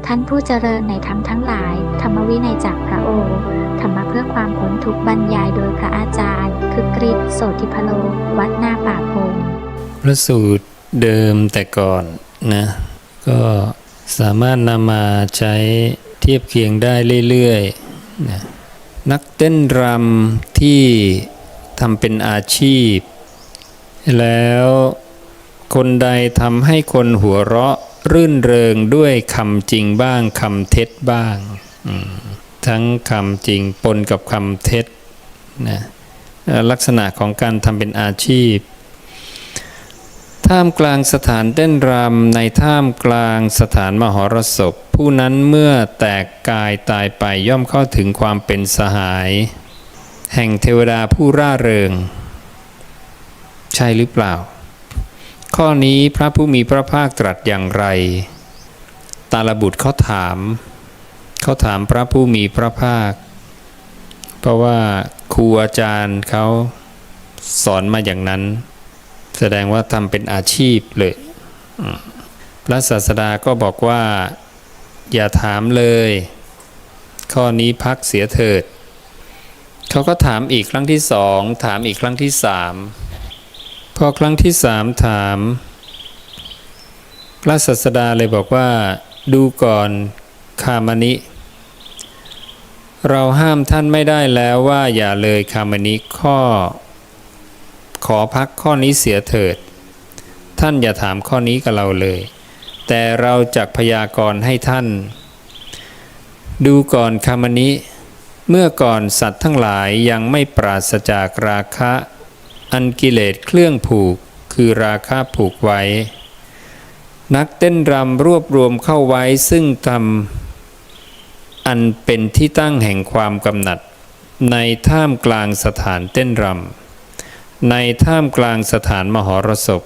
ท่านผู้เจริญในธรรมทั้งหลายธรรมวินัยจากพระโอษฐ์ธรรมะเพื่อความพ้นทุกข์บรรยายโดยพระอาจารย์คึกฤทธิ์โสติพโลวัดหน้าป่าพงพระสูตรเดิมแต่ก่อนนะก็สามารถนำมาใช้เทียบเคียงได้เรื่อยๆนะนักเต้นรำที่ทำเป็นอาชีพแล้วคนใดทำให้คนหัวเราะรื่นเริงด้วยคำจริงบ้างคำเท็จบ้างทั้งคำจริงปนกับคำเท็จนะลักษณะของการทำเป็นอาชีพท่ามกลางสถานเต้นรำในท่ามกลางสถานมหรสพผู้นั้นเมื่อแตกกายตายไปย่อมเข้าถึงความเป็นสหายแห่งเทวดาผู้ร่าเริงใช่หรือเปล่าข้อนี้พระผู้มีพระภาคตรัสอย่างไรตาลบุตรเขาถามพระผู้มีพระภาคเพราะว่าครูอาจารย์เขาสอนมาอย่างนั้นแสดงว่าทำเป็นอาชีพเลยพระศาสดาก็บอกว่าอย่าถามเลยข้อนี้พักเสียเถิดเขาก็ถามอีกครั้งที่สองถามอีกครั้งที่สามพอครั้งที่สามถามพระศาสดาเลยบอกว่าดูก่อนคามณิเราห้ามท่านไม่ได้แล้วว่าอย่าเลยคามณิขอพักข้อนี้เสียเถิดท่านอย่าถามข้อนี้กับเราเลยแต่เราจักพยากรณ์ให้ท่านดูก่อนคามณิเมื่อก่อนสัตว์ทั้งหลายยังไม่ปราศจากราคะอันกิเลสเครื่องผูกคือราคะผูกไว้นักเต้นรำรวบรวมเข้าไว้ซึ่งทำอันเป็นที่ตั้งแห่งความกำหนัดในท่ามกลางสถานเต้นรำในท่ามกลางสถานมหรสพ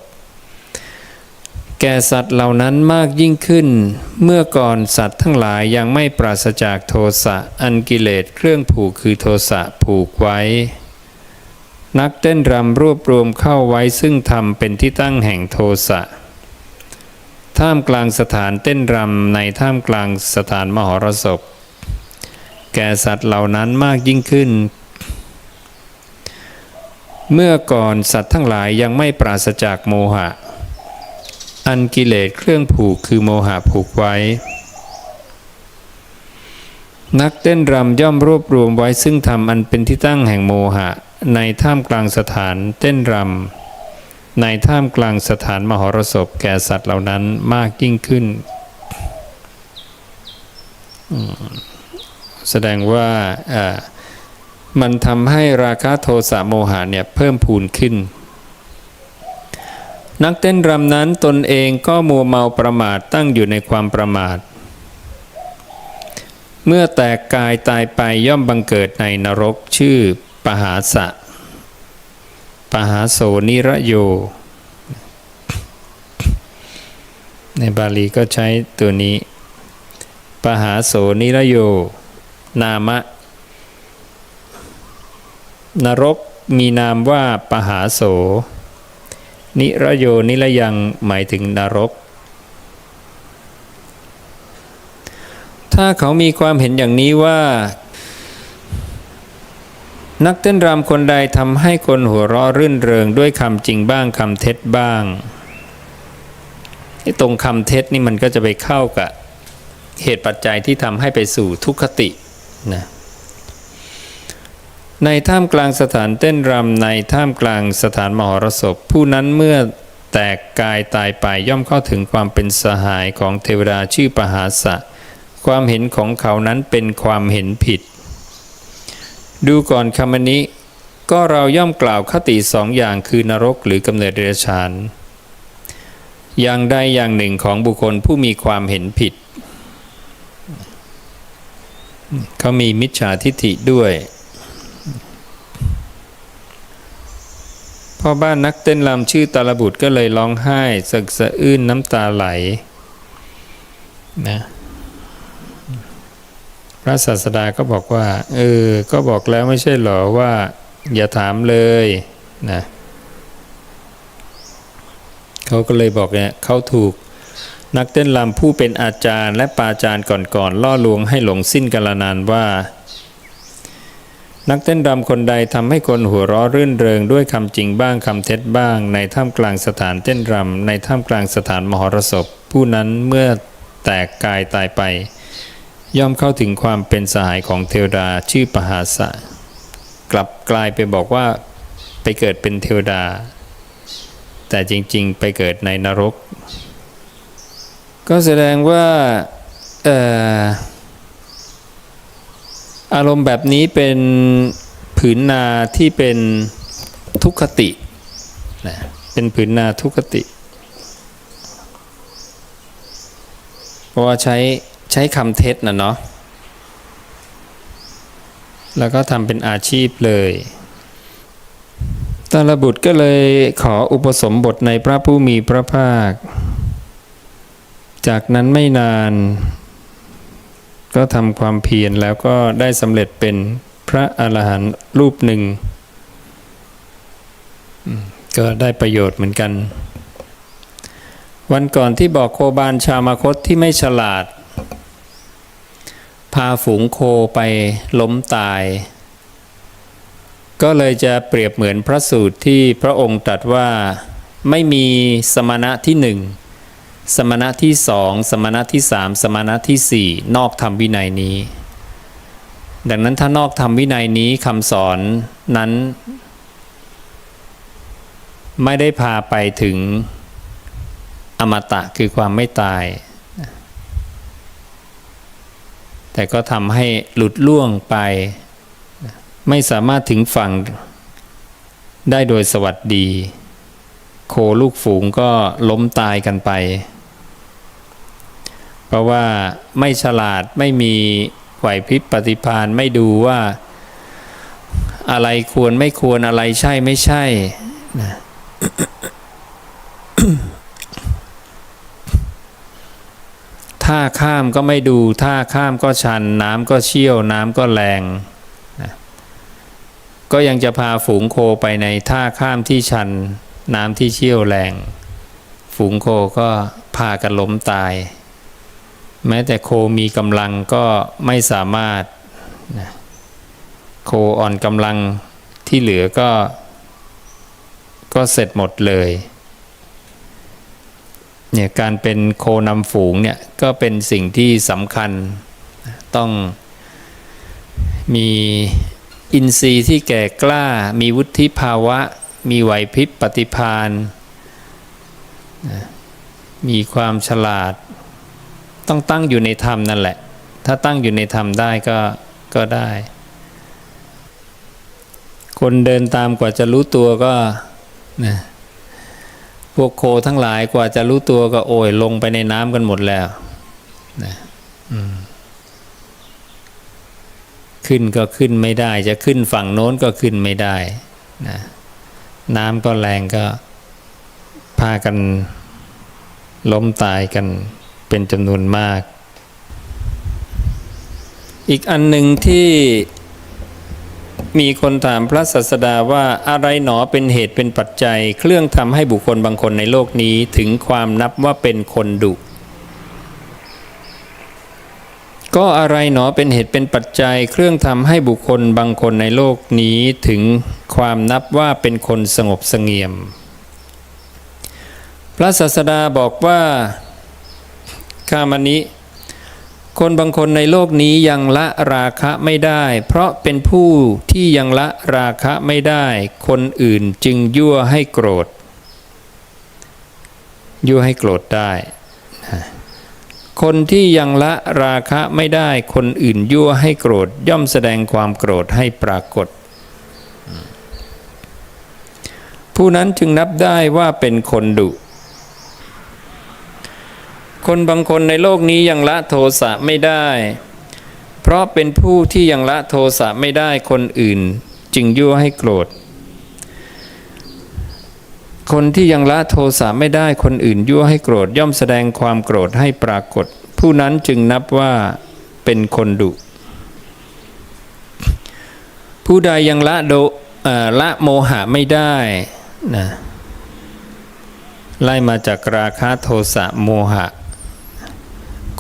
แก่สัตว์เหล่านั้นมากยิ่งขึ้นเมื่อก่อนสัตว์ทั้งหลายยังไม่ปราศจากโทสะอันกิเลสเครื่องผูกคือโทสะผูกไว้นักเต้นรำรวบรวมเข้าไว้ซึ่งธรรมเป็นที่ตั้งแห่งโทสะท่ามกลางสถานเต้นรำในท่ามกลางสถานมหรสพแก่สัตว์เหล่านั้นมากยิ่งขึ้นเมื่อก่อนสัตว์ทั้งหลายยังไม่ปราศจากโมหะอันกิเลสเครื่องผูกคือโมหะผูกไว้นักเต้นรำย่อมรวบรวมไว้ซึ่งธรรมอันเป็นที่ตั้งแห่งโมหะในท่ามกลางสถานเต้นรำในท่ามกลางสถานมหรสพแก่สัตว์เหล่านั้นมากยิ่งขึ้นแสดงว่ามันทำให้ราคะโทสะโมหะเนี่ยเพิ่มพูนขึ้นนักเต้นรำนั้นตนเองก็มัวเมาประมาทตั้งอยู่ในความประมาทเมื่อแตกกายตายไปย่อมบังเกิดในนรกชื่อปหาสะปหาโสนิระโยในบาลีก็ใช้ตัวนี้ปหาโสนิระโยนามะนรกมีนามว่าปหาโสนิระโยนิระยังหมายถึงนรกถ้าเขามีความเห็นอย่างนี้ว่านักเต้นรำคนใดทำให้คนหัวเราะรื่นเริงด้วยคำจริงบ้างคำเท็จบ้างตรงคำเท็จนี่มันก็จะไปเข้ากับเหตุปัจจัยที่ทำให้ไปสู่ทุกขตินะในท่ามกลางสถานเต้นรำในท่ามกลางสถานมหรสพผู้นั้นเมื่อแตกกายตายไปย่อมเข้าถึงความเป็นสหายของเทวดาชื่อปหาสะความเห็นของเขานั้นเป็นความเห็นผิดดูก่อนคามณิก็เราย่อมกล่าวคติสองอย่างคือนรกหรือกำเนิดเดรัจฉานอย่างใดอย่างหนึ่งของบุคคลผู้มีความเห็นผิดเขามีมิจฉาทิฏฐิด้วยพ่อบ้านนักเต้นรำชื่อตาลบุตรก็เลยร้องไห้สึกสะอื้นน้ำตาไหลนะพระศาสดาก็บอกว่าก็บอกแล้วไม่ใช่หรอว่าอย่าถามเลยนะเขาก็เลยบอกเนี่ยเขาถูก นักเต้นรำผู้เป็นอาจารย์และปาจารย์ก่อนๆล่อลวงให้หลงสิ้นกาลนานว่านักเต้นรำคนใดทำให้คนหัวเราะรื่นเริงด้วยคำจริงบ้างคำเท็จบ้างในท่ามกลางสถานเต้นรำในท่ามกลางสถานมหรสพผู้นั้นเมื่อแตกกายตายไปย่อมเข้าถึงความเป็นสหายของเทวดาชื่อปหาสะกลับกลายไปบอกว่าไปเกิดเป็นเทวดาแต่จริงๆไปเกิดในนรกก็แสดงว่าอารมณ์แบบนี้เป็นผืนนาที่เป็นทุกขตินะเป็นผืนนาทุกขติเพราะว่าใช้คำเท็จนะเนาะแล้วก็ทำเป็นอาชีพเลยตาลบุตรก็เลยขออุปสมบทในพระผู้มีพระภาคจากนั้นไม่นานก็ทำความเพียรแล้วก็ได้สำเร็จเป็นพระอรหันต์รูปหนึ่งก็ได้ประโยชน์เหมือนกันวันก่อนที่บอกโคบาลชาวมคธที่ไม่ฉลาดพาฝูงโคไปล้มตายก็เลยจะเปรียบเหมือนพระสูตรที่พระองค์ตรัสว่าไม่มีสมณะที่หนึ่งสมณะที่สองสมณะที่สามสมณะที่สี่นอกธรรมวินัยนี้ดังนั้นถ้านอกธรรมวินัยนี้คำสอนนั้นไม่ได้พาไปถึงอมตะคือความไม่ตายแต่ก็ทำให้หลุดล่วงไปไม่สามารถถึงฝั่งได้โดยสวัสดีโคลูกฝูงก็ล้มตายกันไปเพราะว่าไม่ฉลาดไม่มีไหวพริบปฏิภาณไม่ดูว่าอะไรควรไม่ควรอะไรใช่ไม่ใช่นะ ท่าข้ามก็ไม่ดูท่าข้ามก็ชันน้ำก็เชี่ยวน้ำก็แรงนะก็ยังจะพาฝูงโคไปในท่าข้ามที่ชันน้ำที่เชี่ยวแรงฝูงโคก็พากันล้มตายแม้แต่โคมีกำลังก็ไม่สามารถนะโคอ่อนกำลังที่เหลือก็เสร็จหมดเลยเนี่ยการเป็นโคนำฝูงเนี่ยก็เป็นสิ่งที่สำคัญต้องมีอินทรีย์ที่แก่กล้ามีวุฒิภาวะมีไหวพริบปฏิภาณมีความฉลาดต้องตั้งอยู่ในธรรมนั่นแหละถ้าตั้งอยู่ในธรรมได้ก็ได้คนเดินตามกว่าจะรู้ตัวก็นะพวกโคทั้งหลายกว่าจะรู้ตัวก็โอยลงไปในน้ำกันหมดแล้วนะขึ้นก็ขึ้นไม่ได้จะขึ้นฝั่งโน้นก็ขึ้นไม่ได้นะน้ำก็แรงก็พากันล้มตายกันเป็นจำนวนมากอีกอันหนึ่งที่มีคนถามพระศาสดาว่าอะไรหนอเป็นเหตุเป็นปัจจัยเครื่องทำให้บุคคลบางคนในโลกนี้ถึงความนับว่าเป็นคนดุก็อะไรหนอเป็นเหตุเป็นปัจจัยเครื่องทำให้บุคคลบางคนในโลกนี้ถึงความนับว่าเป็นคนสงบเสงี่ยมพระศาสดาบอกว่าข้ามานิคนบางคนในโลกนี้ยังละราคะไม่ได้เพราะเป็นผู้ที่ยังละราคะไม่ได้คนอื่นจึงยั่วให้โกรธได้คนที่ยังละราคะไม่ได้คนอื่นยั่วให้โกรธย่อมแสดงความโกรธให้ปรากฏผู้นั้นจึงนับได้ว่าเป็นคนดุคนบางคนในโลกนี้ยังละโทสะไม่ได้เพราะเป็นผู้ที่ยังละโทสะไม่ได้คนอื่นจึงยั่วให้โกรธคนที่ยังละโทสะไม่ได้คนอื่นยั่วให้โกรธย่อมแสดงความโกรธให้ปรากฏผู้นั้นจึงนับว่าเป็นคนดุผู้ใดยังละโมหะไม่ได้นะไล่มาจากราคะโทสะโมหะ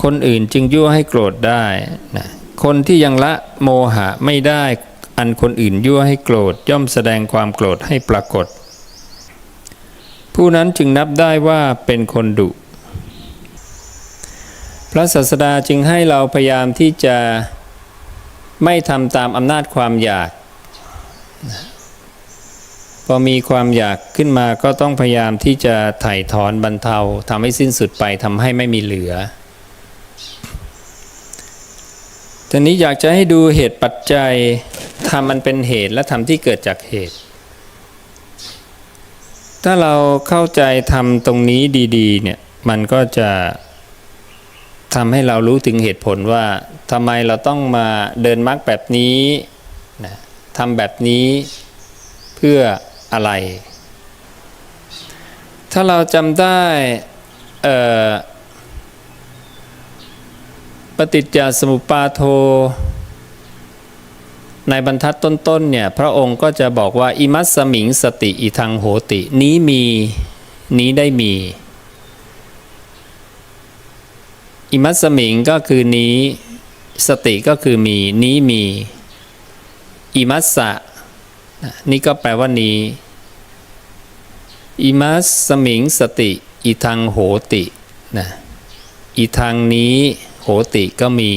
คนอื่นจึงยั่วให้โกรธได้นะคนที่ยังละโมหะไม่ได้อันคนอื่นยั่วให้โกรธย่อมแสดงความโกรธให้ปรากฏผู้นั้นจึงนับได้ว่าเป็นคนดุพระศาสดาจึงให้เราพยายามที่จะไม่ทำตามอำนาจความอยากพอมีความอยากขึ้นมาก็ต้องพยายามที่จะไถ่ถอนบรรเทาทำให้สิ้นสุดไปทำให้ไม่มีเหลือทีนี้อยากจะให้ดูเหตุปัจจัยทำมันเป็นเหตุและทำที่เกิดจากเหตุถ้าเราเข้าใจทำตรงนี้ดีๆเนี่ยมันก็จะทำให้เรารู้ถึงเหตุผลว่าทำไมเราต้องมาเดินมรรคแบบนี้นะทำแบบนี้เพื่ออะไรถ้าเราจำได้ปฏิจจสมุปบาทโธในบรรทัดต้นๆเนี่ยพระองค์ก็จะบอกว่าอิมัสสมิงสติอิทังโหตินี้มีนี้ได้มีอิมัสสมิงก็คือนี้สติก็คือมีนี้มีอิมัสสะนี่ก็แปลว่านี้อิมัสสมิงสติอิทังโหตินะอิทังนี้โหติก็มี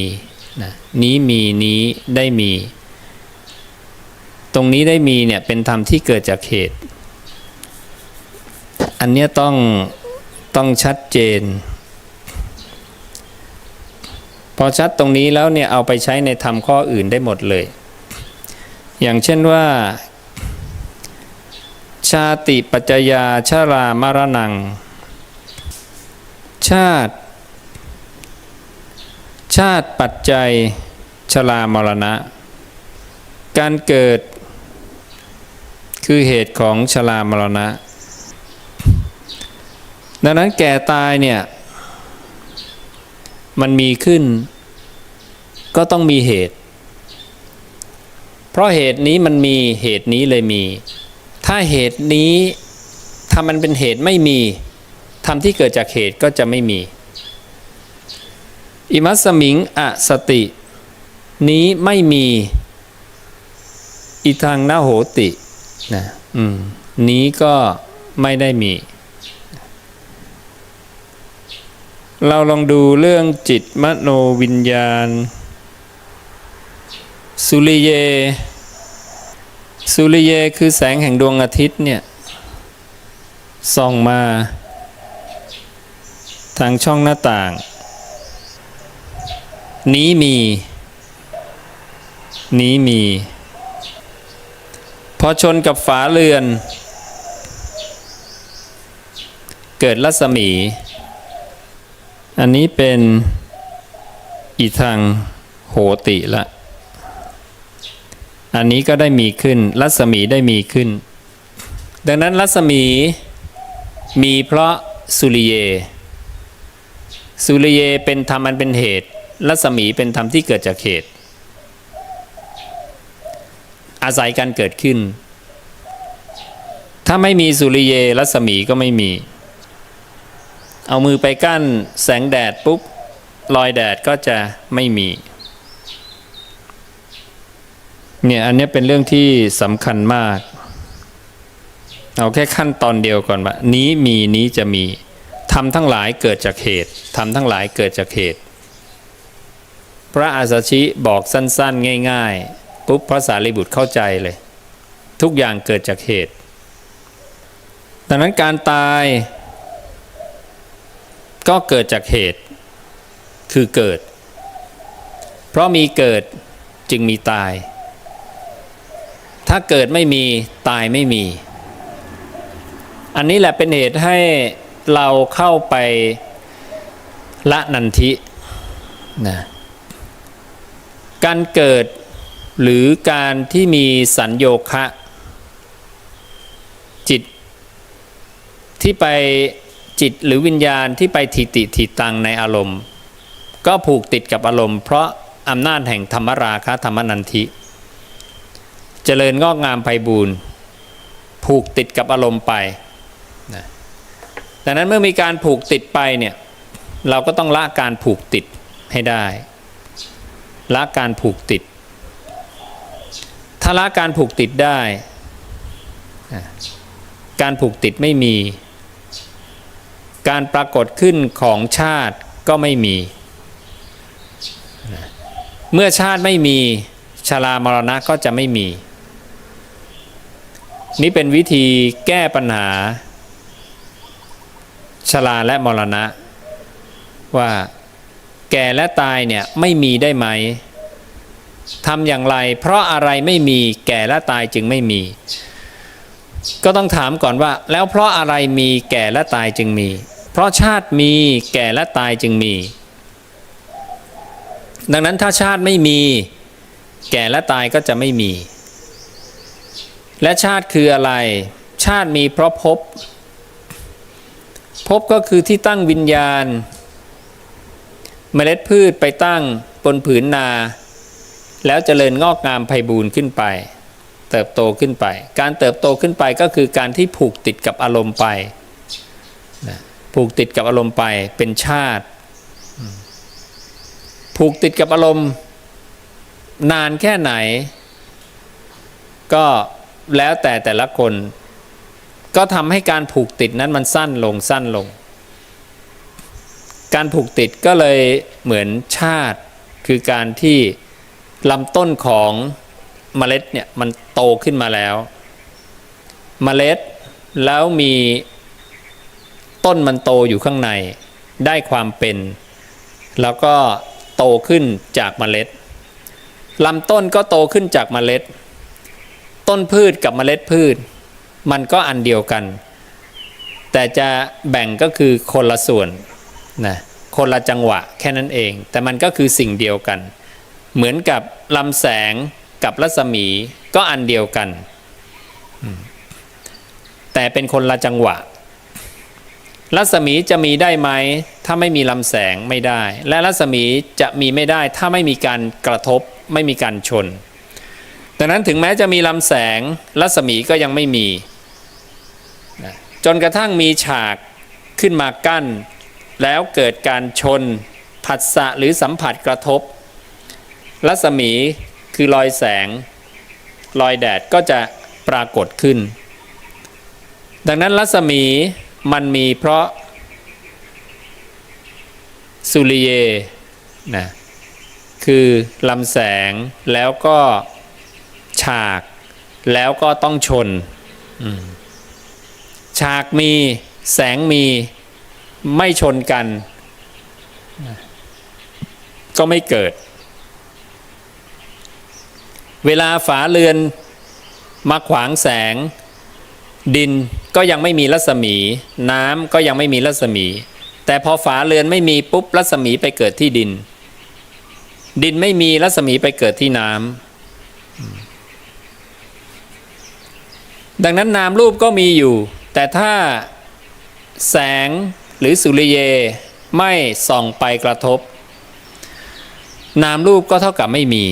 นะนี้มีนี้ได้มีตรงนี้ได้มีเนี่ยเป็นธรรมที่เกิดจากเหตุอันนี้ต้องชัดเจนพอชัดตรงนี้แล้วเนี่ยเอาไปใช้ในธรรมข้ออื่นได้หมดเลยอย่างเช่นว่าชาติปัจจยาชรามรณังชาติปัจจัยชรามรณะการเกิดคือเหตุของชรามรณะดังนั้นแก่ตายเนี่ยมันมีขึ้นก็ต้องมีเหตุเพราะเหตุนี้มันมีเหตุนี้เลยมีถ้าเหตุนี้ถ้ามันเป็นเหตุไม่มีธรรมที่เกิดจากเหตุก็จะไม่มีอิมัสสมิงอสตินี้ไม่มีอิทังนโหตินะนี้ก็ไม่ได้มีเราลองดูเรื่องจิตมโนวิญญาณสุริเยคือแสงแห่งดวงอาทิตย์เนี่ยส่องมาทางช่องหน้าต่างนี้มีพอชนกับฝาเรือนเกิดรัศมีอันนี้เป็นอิทังโหติละอันนี้ก็ได้มีขึ้นรัศมีได้มีขึ้นดังนั้นรัศมีมีเพราะสุริเยเป็นธรรมอันเป็นเหตุรัศมีเป็นธรรมที่เกิดจากเหตุอาศัยการเกิดขึ้นถ้าไม่มีสุริเยรัศมีก็ไม่มีเอามือไปกั้นแสงแดดปุ๊บรอยแดดก็จะไม่มีเนี่ยอันนี้เป็นเรื่องที่สำคัญมากเอาแค่ขั้นตอนเดียวก่อนว่านี้มีนี้จะมีธรรมทั้งหลายเกิดจากเหตุธรรมทั้งหลายเกิดจากเหตุพระอาสาชิบอกสั้นๆง่ายๆปุ๊บพระสารีบุตรเข้าใจเลยทุกอย่างเกิดจากเหตุดังนั้นการตายก็เกิดจากเหตุคือเกิดเพราะมีเกิดจึงมีตายถ้าเกิดไม่มีตายไม่มีอันนี้แหละเป็นเหตุให้เราเข้าไปละนันทินะการเกิดหรือการที่มีสัญโยคะจิตที่ไปจิตหรือวิญญาณที่ไปทิติทิตังในอารมณ์ก็ผูกติดกับอารมณ์เพราะอำนาจแห่งธรรมราคะธรรมนันทิเจริญงอกงามไพบูรณ์ผูกติดกับอารมณ์ไปนะดังนั้นเมื่อมีการผูกติดไปเนี่ย เราก็ต้องละการผูกติดให้ได้ละการผูกติดถ้าละการผูกติดได้การผูกติดไม่มีการปรากฏขึ้นของชาติก็ไม่มีเมื่อชาติไม่มีชรามรณะก็จะไม่มีนี่เป็นวิธีแก้ปัญหาชราและมรณะว่าแก่และตายเนี่ยไม่มีได้ไหมทำอย่างไรเพราะอะไรไม่มีแก่และตายจึงไม่มีก็ต้องถามก่อนว่าแล้วเพราะอะไรมีแก่และตายจึงมีเพราะชาติมีแก่และตายจึงมีดังนั้นถ้าชาติไม่มีแก่และตายก็จะไม่มีและชาติคืออะไรชาติมีเพราะภพก็คือที่ตั้งวิญญาณเมล็ดพืชไปตั้งบนผืนนาแล้วเจริญงอกงามไพบูรย์ขึ้นไปเติบโตขึ้นไปการเติบโตขึ้นไปก็คือการที่ผูกติดกับอารมณ์ไปผูกติดกับอารมณ์ไปเป็นชาติผูกติดกับอารมณ์นานแค่ไหนก็แล้วแต่ละคนก็ทำให้การผูกติดนั้นมันสั้นลงการผูกติดก็เลยเหมือนชาติคือการที่ลำต้นของเมล็ดเนี่ยมันโตขึ้นมาแล้วเมล็ดแล้วมีต้นมันโตอยู่ข้างในได้ความเป็นแล้วก็โตขึ้นจากเมล็ดลำต้นก็โตขึ้นจากเมล็ดต้นพืชกับเมล็ดพืชมันก็อันเดียวกันแต่จะแบ่งก็คือคนละส่วนนะคนละจังหวะแค่นั้นเองแต่มันก็คือสิ่งเดียวกันเหมือนกับลำแสงกับรัศมีก็อันเดียวกันแต่เป็นคนละจังหวะรัศมีจะมีได้ไหมถ้าไม่มีลำแสงไม่ได้และรัศมีจะมีไม่ได้ถ้าไม่มีการกระทบไม่มีการชนดังนั้นถึงแม้จะมีลำแสงรัศมีก็ยังไม่มีจนกระทั่งมีฉากขึ้นมากั้นแล้วเกิดการชนผัสสะหรือสัมผัสกระทบรัศมีคือรอยแสงรอยแดดก็จะปรากฏขึ้นดังนั้นรัศมีมันมีเพราะสุริเยนะคือลำแสงแล้วก็ฉากแล้วก็ต้องชนฉากมีแสงมีไม่ชนกันก็ไม่เกิดเวลาฝาเรือนมาขวางแสงดินก็ยังไม่มีรัศมีน้ำก็ยังไม่มีรัศมีแต่พอฝาเรือนไม่มีปุ๊บรัศมีไปเกิดที่ดินดินไม่มีรัศมีไปเกิดที่น้ำดังนั้นนามรูปก็มีอยู่แต่ถ้าแสงหรือสุริเยไม่ส่องไปกระทบนามรูปก็เท่ากับไม่มี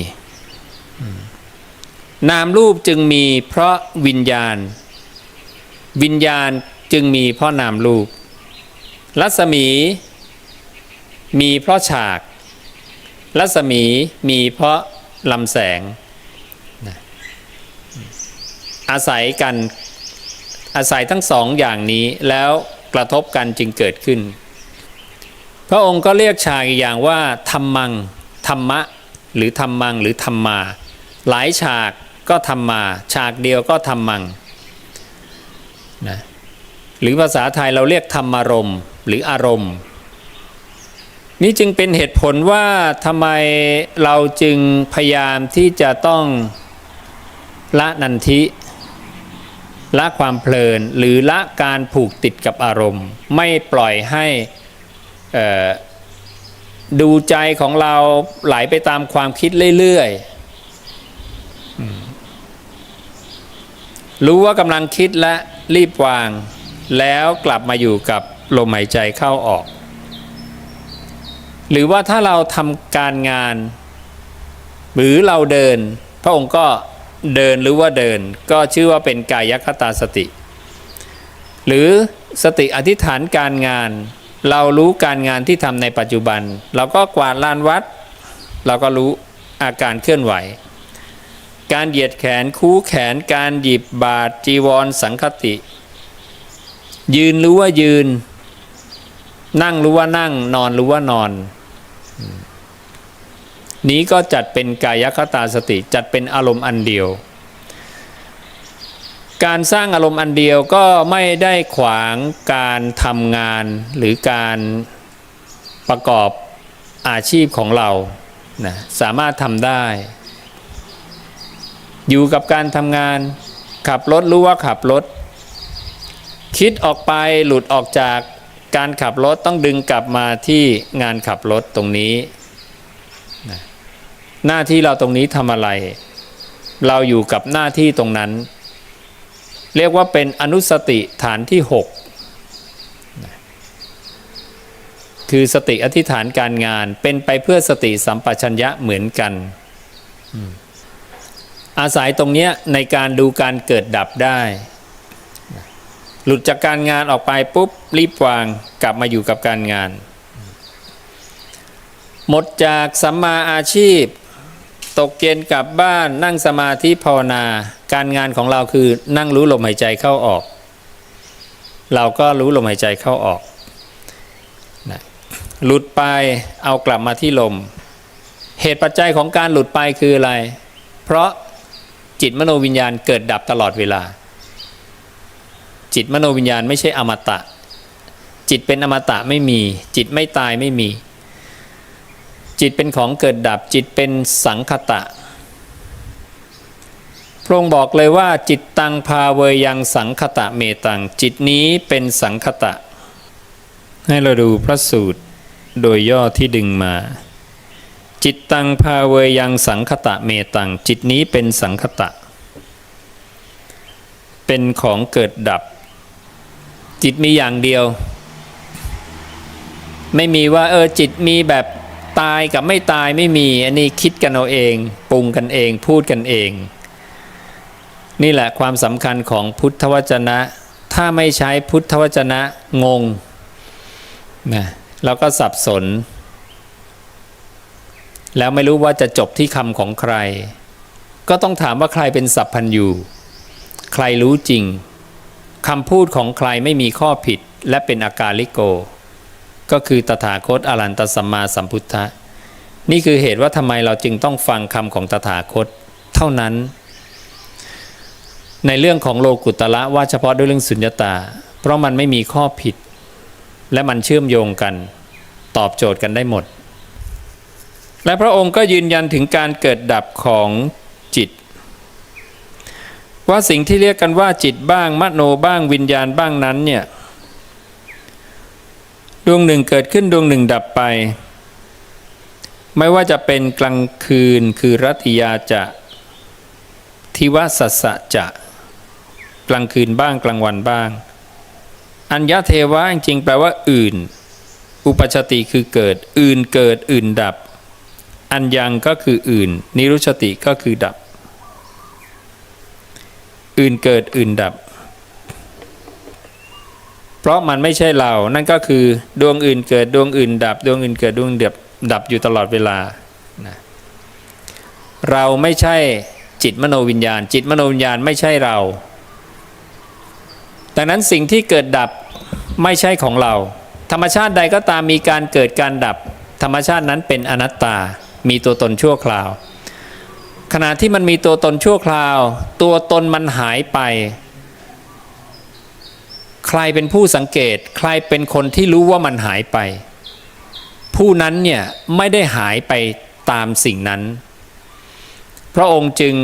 นามรูปจึงมีเพราะวิญญาณจึงมีเพราะนามรูปรัศมีมีเพราะฉากรัศมีมีเพราะลำแสงอาศัยกันอาศัยทั้งสองอย่างนี้แล้วกระทบกันจึงเกิดขึ้นพระองค์ก็เรียกฉากอีกอย่างว่าธรรมังธรรมะหรือธรรมังหรือธรรมาหลายฉากก็ธรรมาฉากเดียวก็ธรรมังนะหรือภาษาไทยเราเรียกธรรมารมณ์หรืออารมณ์นี่จึงเป็นเหตุผลว่าทำไมเราจึงพยายามที่จะต้องละนันทิละความเพลินหรือละการผูกติดกับอารมณ์ไม่ปล่อยให้ดูใจของเราไหลไปตามความคิดเรื่อยๆรู้ว่ากำลังคิดและรีบวางแล้วกลับมาอยู่กับลมหายใจเข้าออกหรือว่าถ้าเราทำการงานหรือเราเดินพระองค์ก็เดินหรือว่าเดินก็ชื่อว่าเป็นกายคตาสติหรือสติอธิษฐานการงาน เรารู้การงานที่ทำในปัจจุบันเราก็กวาดลานวัดเราก็รู้อาการเคลื่อนไหวการเหยียดแขนคู่แขนการหยิบบาตรจีวรสังฆติยืนรู้ว่ายืนนั่งรู้ว่านั่งนอนรู้ว่านอนนี้ก็จัดเป็นกายคตาสติจัดเป็นอารมณ์อันเดียวการสร้างอารมณ์อันเดียวก็ไม่ได้ขวางการทำงานหรือการประกอบอาชีพของเรานะสามารถทำได้อยู่กับการทำงานขับรถรู้ว่าขับรถคิดออกไปหลุดออกจากการขับรถต้องดึงกลับมาที่งานขับรถตรงนี้นะหน้าที่เราตรงนี้ทำอะไรเราอยู่กับหน้าที่ตรงนั้นเรียกว่าเป็นอนุสติฐานที่6นะคือสติอธิษฐานการงานเป็นไปเพื่อสติสัมปชัญญะเหมือนกันอาศัยตรงนี้ในการดูการเกิดดับได้หลุดจากการงานออกไปปุ๊บรีบวางกลับมาอยู่กับการงานหมดจากสัมมาอาชีพตกเย็นกลับบ้านนั่งสมาธิภาวนาการงานของเราคือนั่งรู้ลมหายใจเข้าออกเราก็รู้ลมหายใจเข้าออกนะหลุดไปเอากลับมาที่ลมเหตุปัจจัยของการหลุดไปคืออะไรเพราะจิตมโนวิญญาณเกิดดับตลอดเวลาจิตมโนวิญญาณไม่ใช่อมตะจิตเป็นอมตะไม่มีจิตไม่ตายไม่มีจิตเป็นของเกิดดับจิตเป็นสังคตะพระองค์บอกเลยว่าจิตตังภาเวยังสังคตะเมตังจิตนี้เป็นสังคตะให้เราดูพระสูตรโดยย่อที่ดึงมาจิตตังภาเวยังสังคตะเมตังจิตนี้เป็นสังคตะเป็นของเกิดดับจิตมีอย่างเดียวไม่มีว่าจิตมีแบบตายกับไม่ตายไม่มีอันนี้คิดกันเอาเองปรุงกันเองพูดกันเองนี่แหละความสำคัญของพุทธวจนะถ้าไม่ใช้พุทธวจนะงงนะเราก็สับสนแล้วไม่รู้ว่าจะจบที่คำของใครก็ต้องถามว่าใครเป็นสัพพัญญูใครรู้จริงคำพูดของใครไม่มีข้อผิดและเป็นอากาลิโกก็คือตถาคตอรันตสัมมาสัมพุทธะนี่คือเหตุว่าทำไมเราจึงต้องฟังคำของตถาคตเท่านั้นในเรื่องของโลกุตระว่าเฉพาะด้วยเรื่องสุญญตาเพราะมันไม่มีข้อผิดและมันเชื่อมโยงกันตอบโจทย์กันได้หมดและพระองค์ก็ยืนยันถึงการเกิดดับของจิตว่าสิ่งที่เรียกกันว่าจิตบ้างมโนบ้างวิญญาณบ้างนั้นเนี่ยดวงหนึ่งเกิดขึ้นดวงหนึ่งดับไปไม่ว่าจะเป็นกลางคืนคือรัตติยาจะทิวสัสสะจะกลางคืนบ้างกลางวันบ้างอัญญเทวะจริงๆแปลว่าอื่นอุปชติคือเกิดอื่นเกิดอื่นดับอัญญังก็คืออื่นนิรุชติก็คือดับอื่นเกิดอื่นดับเพราะมันไม่ใช่เรานั่นก็คือดวงอื่นเกิดดวงอื่นดับดวงอื่นเกิดดวงดับอยู่ตลอดเวลานะเราไม่ใช่จิตมโนวิญญาณจิตมโนวิญญาณไม่ใช่เราดังนั้นสิ่งที่เกิดดับไม่ใช่ของเราธรรมชาติใดก็ตามมีการเกิดการดับธรรมชาตินั้นเป็นอนัตตามีตัวตนชั่วคราวขณะที่มันมีตัวตนชั่วคราวตัวตนมันหายไปใครเป็นผู้สังเกตใครเป็นคนที่รู้ว่ามันหายไปผู้นั้นเนี่ยไม่ได้หายไปตามสิ่งนั้นพระองค์จึง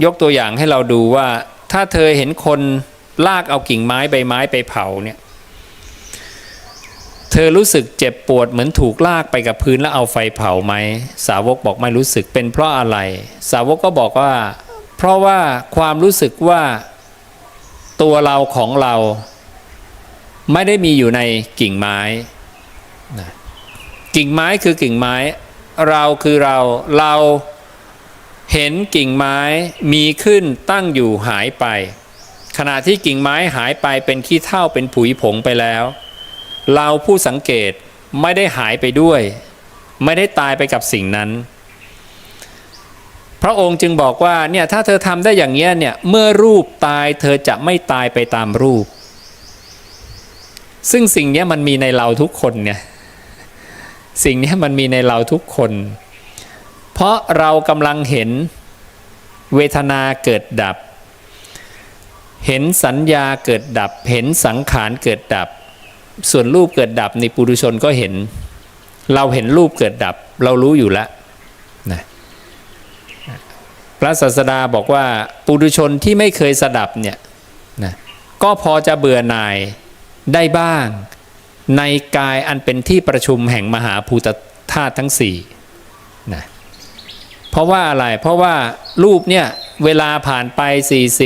ยกตัวอย่างให้เราดูว่าถ้าเธอเห็นคนลากเอากิ่งไม้ใบไม้ไปเผาเนี่ยเธอรู้สึกเจ็บปวดเหมือนถูกลากไปกับพื้นแล้วเอาไฟเผาไหมสาวกบอกไม่รู้สึกเป็นเพราะอะไรสาวกก็บอกว่าเพราะว่าความรู้สึกว่าตัวเราของเราไม่ได้มีอยู่ในกิ่งไม้กิ่งไม้คือกิ่งไม้เราคือเราเห็นกิ่งไม้มีขึ้นตั้งอยู่หายไปขณะที่กิ่งไม้หายไปเป็นขี้เถ้าเป็นผุยผงไปแล้ว เราผู้สังเกตไม่ได้หายไปด้วยไม่ได้ตายไปกับสิ่งนั้นพระองค์จึงบอกว่าเนี่ยถ้าเธอทำได้อย่างเงี้ยเนี่ยเมื่อรูปตายเธอจะไม่ตายไปตามรูปซึ่งสิ่งนี้มันมีในเราทุกคนเนี่ยสิ่งนี้มันมีในเราทุกคนเพราะเรากำลังเห็นเวทนาเกิดดับเห็นสัญญาเกิดดับเห็นสังขารเกิดดับส่วนรูปเกิดดับในปุถุชนก็เห็นเราเห็นรูปเกิดดับเรารู้อยู่แล้วนะพระศาสดาบอกว่าปุถุชนที่ไม่เคยสดับเนี่ยนะก็พอจะเบื่อหน่ายได้บ้างในกายอันเป็นที่ประชุมแห่งมหาภูตธาตุทั้งสี่นะเพราะว่าอะไรเพราะว่ารูปเนี่ยเวลาผ่านไป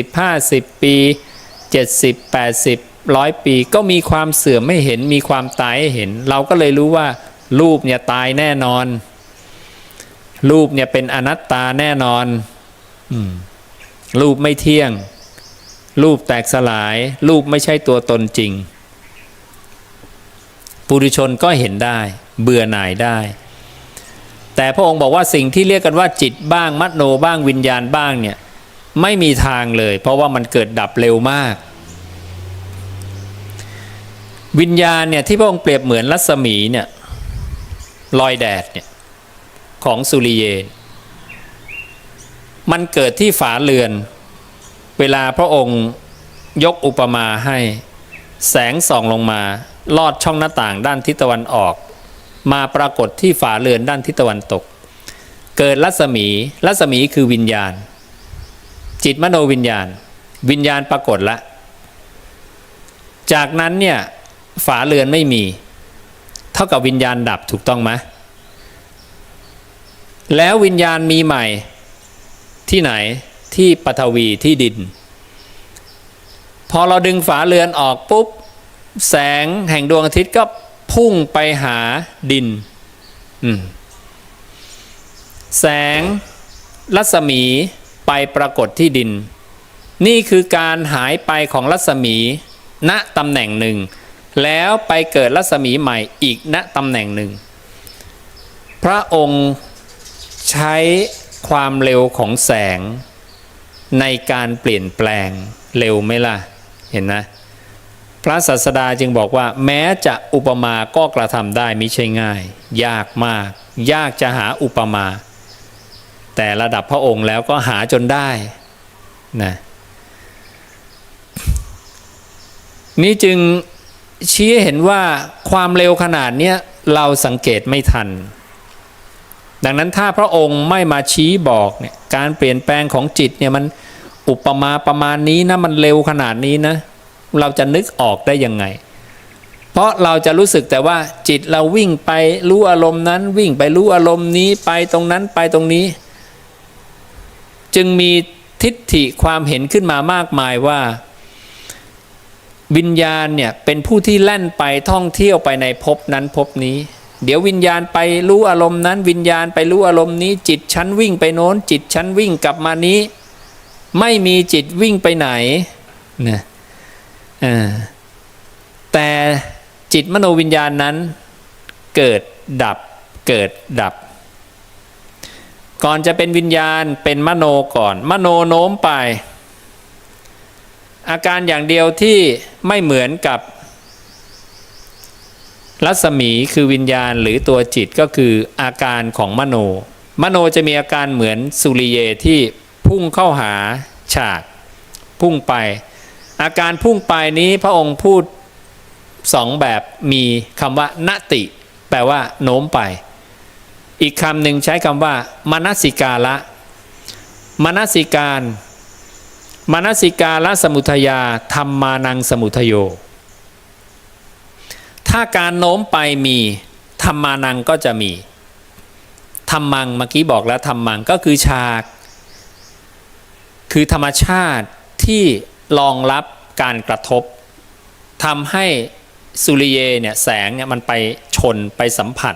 40-50 ปี70-80 100 ปีก็มีความเสื่อมไม่เห็นมีความตายให้เห็นเราก็เลยรู้ว่ารูปเนี่ยตายแน่นอนรูปเนี่ยเป็นอนัตตาแน่นอนรูปไม่เที่ยงรูปแตกสลายรูปไม่ใช่ตัวตนจริงปุถุชนก็เห็นได้เบื่อหน่ายได้แต่พระองค์บอกว่าสิ่งที่เรียกกันว่าจิตบ้างมโนบ้างวิญญาณบ้างเนี่ยไม่มีทางเลยเพราะว่ามันเกิดดับเร็วมากวิญญาณเนี่ยที่พระองค์เปรียบเหมือนรัศมีเนี่ยลอยแดดเนี่ยของสุริเยมันเกิดที่ฝาเรือนเวลาพระองค์ยกอุปมาให้แสงส่องลงมาลอดช่องหน้าต่างด้านทิศตะวันออกมาปรากฏที่ฝาเรือนด้านทิศตะวันตกเกิดรัศมีคือวิญญาณจิตมโนวิญญาณปรากฏละจากนั้นเนี่ยฝาเรือนไม่มีเท่ากับวิญญาณดับถูกต้องไหมแล้ววิญญาณมีใหม่ที่ไหนที่ปฐวีที่ดินพอเราดึงฝาเรือนออกปุ๊บแสงแห่งดวงอาทิตย์ก็พุ่งไปหาดินแสงรัศมีไปปรากฏที่ดินนี่คือการหายไปของรัศมีณตำแหน่งหนึ่งแล้วไปเกิดรัศมีใหม่อีกณตำแหน่งหนึ่งพระองค์ใช้ความเร็วของแสงในการเปลี่ยนแปลงเร็วไหมล่ะเห็นนะพระศาสดาจึงบอกว่าแม้จะอุปมาก็กระทำได้มิใช่ง่ายยากมากยากจะหาอุปมาแต่ระดับพระองค์แล้วก็หาจนได้นะนี่จึงชี้เห็นว่าความเร็วขนาดนี้เราสังเกตไม่ทันดังนั้นถ้าพระองค์ไม่มาชี้บอกเนี่ยการเปลี่ยนแปลงของจิตเนี่ยมันอุปมาประมาณนี้นะมันเร็วขนาดนี้นะเราจะนึกออกได้ยังไงเพราะเราจะรู้สึกแต่ว่าจิตเราวิ่งไปรู้อารมณ์นั้นวิ่งไปรู้อารมณ์นี้ไปตรงนั้นไปตรงนี้จึงมีทิฏฐิความเห็นขึ้นมามากมายว่าวิญญาณเนี่ยเป็นผู้ที่แล่นไปท่องเที่ยวไปในภพนั้นภพนี้เดี๋ยววิญญาณไปรู้อารมณ์นั้นวิญญาณไปรู้อารมณ์นี้จิตฉันวิ่งไปโน้นจิตฉันวิ่งกลับมานี้ไม่มีจิตวิ่งไปไหนนะแต่จิตมโนวิญญาณนั้นเกิดดับเกิดดับก่อนจะเป็นวิญญาณเป็นมโนก่อนมโนโน้มไปอาการอย่างเดียวที่ไม่เหมือนกับรัศมีคือวิญญาณหรือตัวจิตก็คืออาการของมโนจะมีอาการเหมือนสุริเยที่พุ่งเข้าหาฉากพุ่งไปอาการพุ่งไปนี้พระองค์พูดสองแบบมีคำว่านติแปลว่าโน้มไปอีกคำหนึ่งใช้คำว่ามนสิกาละมนสิกาละสมุทยาธรรมานังสมุทโยถ้าการโน้มไปมีธรรมานังก็จะมีธรรมังเมื่อกี้บอกแล้วธรรมังก็คือฉากคือธรรมชาติที่รองรับการกระทบทำให้สุริเยเนี่ยแสงเนี่ยมันไปชนไปสัมผัส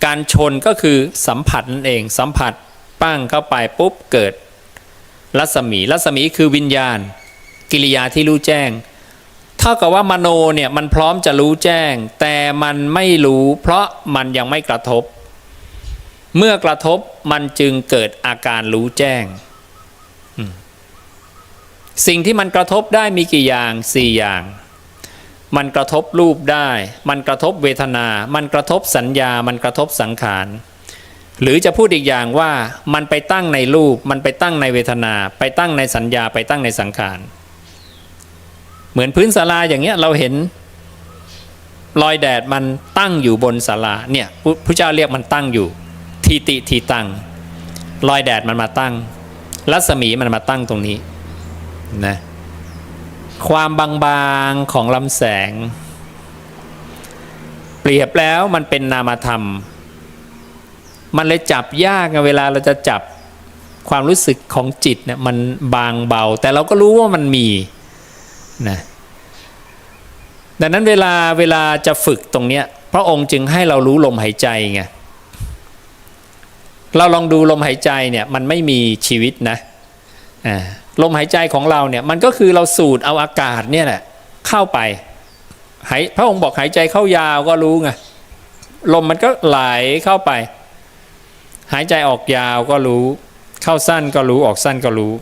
การชนก็คือสัมผัสนั่นเองสัมผัสปั้งเข้าไปปุ๊บเกิดรัศมีคือวิญญาณกิริยาที่รู้แจ้ง ท่ากับว่ามโนเนี่ยมันพร้อมจะรู้แจ้งแต่มันไม่รู้เพราะมันยังไม่กระทบเมื่อกระทบมันจึงเกิดอาการรู้แจ้งสิ่งที่มันกระทบได้มีกี่อย่าง4อย่างมันกระทบรูปได้มันกระทบเวทนามันกระทบสัญญามันกระทบสังขารหรือจะพูดอีกอย่างว่ามันไปตั้งในรูปมันไปตั้งในเวทนาไปตั้งในสัญญาไปตั้งในสังขารเหมือนพื้นศาลาอย่างเงี้ยเราเห็นรอยแดดมันตั้งอยู่บนศาลาเนี่ยพระเจ้าเรียกมันตั้งอยู่ทีติทีตังรอยแดดมันมาตั้งรัศมีมันมาตั้งตรงนี้นะความบางๆของลำแสงเปรียบแล้วมันเป็นนามธรรมมันเลยจับยากเวลาเราจะจับความรู้สึกของจิตเนี่ยมันบางเบาแต่เราก็รู้ว่ามันมีนะดังนั้นเวลาจะฝึกตรงเนี้ยพระองค์จึงให้เรารู้ลมหายใจไงเราลองดูลมหายใจเนี่ยมันไม่มีชีวิตนะลมหายใจของเราเนี่ยมันก็คือเราสูดเอาอากาศเนี่ยแหละเข้าไปพระองค์บอกหายใจเข้ายาวก็รู้ไงลมมันก็ไหลเข้าไปหายใจออกยาวก็รู้เข้าสั้นก็รู้ออกสั้นก็รู้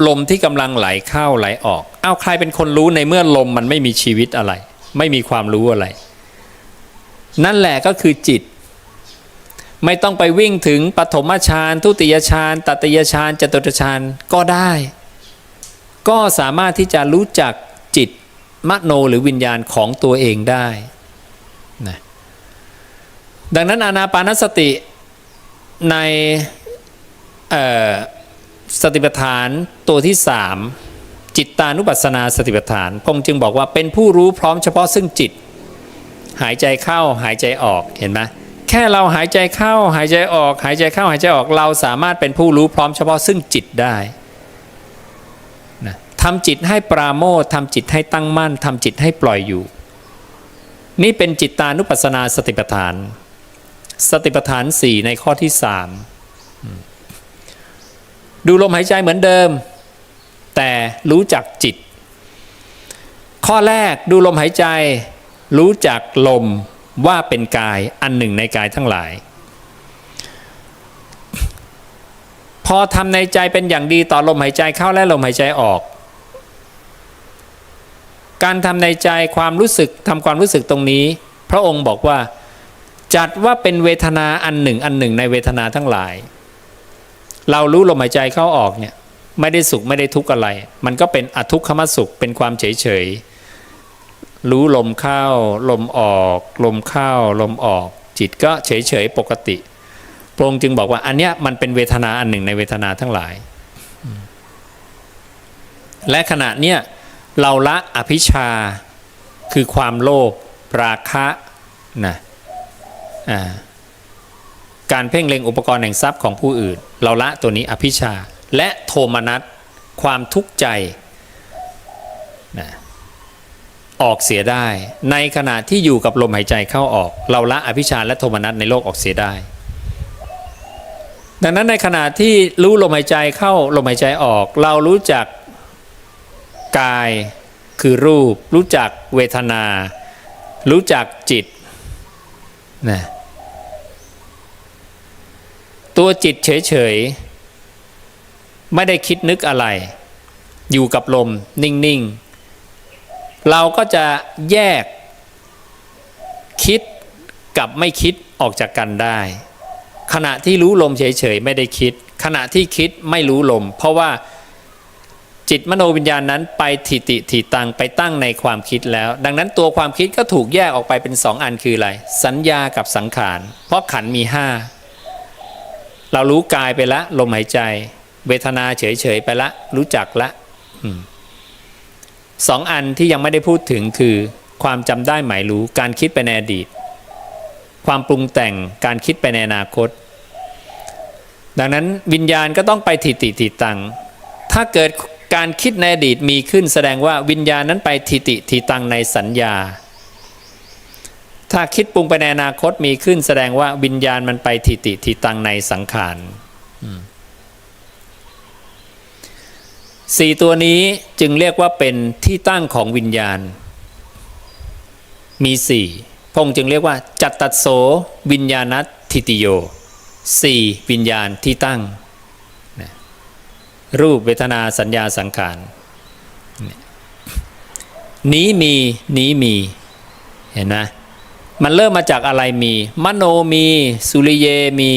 ลมที่กำลังไหลเข้าไหลออกเอาใครเป็นคนรู้ในเมื่อลมมันไม่มีชีวิตอะไรไม่มีความรู้อะไรนั่นแหละก็คือจิตไม่ต้องไปวิ่งถึงปฐมฌานทุติยฌานตติยฌานจตุตฌานก็ได้ก็สามารถที่จะรู้จักจิตมโนหรือวิญญาณของตัวเองได้นะดังนั้นอานาปานสติในสติปัฏฐานตัวที่3จิตตานุปัสสนาสติปัฏฐานพระองค์จึงบอกว่าเป็นผู้รู้พร้อมเฉพาะซึ่งจิตหายใจเข้าหายใจออกเห็นไหมแค่เราหายใจเข้าหายใจออกหายใจเข้าหายใจออกเราสามารถเป็นผู้รู้พร้อมเฉพาะซึ่งจิตได้นะทำจิตให้ปราโมทย์ทำจิตให้ตั้งมั่นทำจิตให้ปล่อยอยู่นี่เป็นจิตตานุปัสสนาสติปัฏฐานสติปัฏฐาน4ในข้อที่3ดูลมหายใจเหมือนเดิมแต่รู้จักจิตข้อแรกดูลมหายใจรู้จักลมว่าเป็นกายอันหนึ่งในกายทั้งหลายพอทำในใจเป็นอย่างดีต่อลมหายใจเข้าและลมหายใจออกการทำในใจความรู้สึกทำความรู้สึกตรงนี้พระองค์บอกว่าจัดว่าเป็นเวทนาอันหนึ่งในเวทนาทั้งหลายเรารู้ลมหายใจเข้าออกเนี่ยไม่ได้สุขไม่ได้ทุกข์อะไรมันก็เป็นอทุกขมสุขเป็นความเฉยรู้ลมเข้าลมออกลมเข้าลมออกจิตก็เฉยปกติพระองค์จึงบอกว่าอันเนี้ยมันเป็นเวทนาอันหนึ่งในเวทนาทั้งหลายและขณะเนี้ยเราละอภิชาคือความโลภราคะนะการเพ่งเล็งอุปกรณ์แห่งทรัพย์ของผู้อื่นเราละตัวนี้อภิชาและโทมนัสความทุกข์ใจนะออกเสียได้ในขณะที่อยู่กับลมหายใจเข้าออกเราละอภิชาและโทมนัสในโลกออกเสียได้ดังนั้นในขณะที่รู้ลมหายใจเข้าลมหายใจออกเรารู้จักกายคือรูปรู้จักเวทนารู้จักจิตนะตัวจิตเฉยๆไม่ได้คิดนึกอะไรอยู่กับลมนิ่งๆเราก็จะแยกคิดกับไม่คิดออกจากกันได้ขณะที่รู้ลมเฉยๆไม่ได้คิดขณะที่คิดไม่รู้ลมเพราะว่าจิตมโนวิญญาณนั้นไปทิติถิตังไปตั้งในความคิดแล้วดังนั้นตัวความคิดก็ถูกแยกออกไปเป็น2อันคืออะไรสัญญากับสังขารเพราะขันธ์มี5เรารู้กายไปละลมหายใจเวทนาเฉยๆไปละรู้จักละ2อันที่ยังไม่ได้พูดถึงคือความจำได้หมายรู้การคิดไปในอดีตความปรุงแต่งการคิดไปในอนาคตดังนั้นวิญญาณก็ต้องไปทิติถิตังถ้าเกิดการคิดในอดีตมีขึ้นแสดงว่าวิญญาณนั้นไปทิติถิตังในสัญญาถ้าคิดปรุงไปในอนาคตมีขึ้นแสดงว่าวิญญาณมันไปทิติถิตังในสังขาร สี่ตัวนี้จึงเรียกว่าเป็นที่ตั้งของวิญญาณมีสี่พระองค์จึงเรียกว่าจัตตัสโสวิญญาณทิติโยสี่วิญญาณที่ตั้งรูปเวทนาสัญญาสังขารนี้มีเห็นไหมมันเริ่มมาจากอะไรมีมโนมีสุริเยมี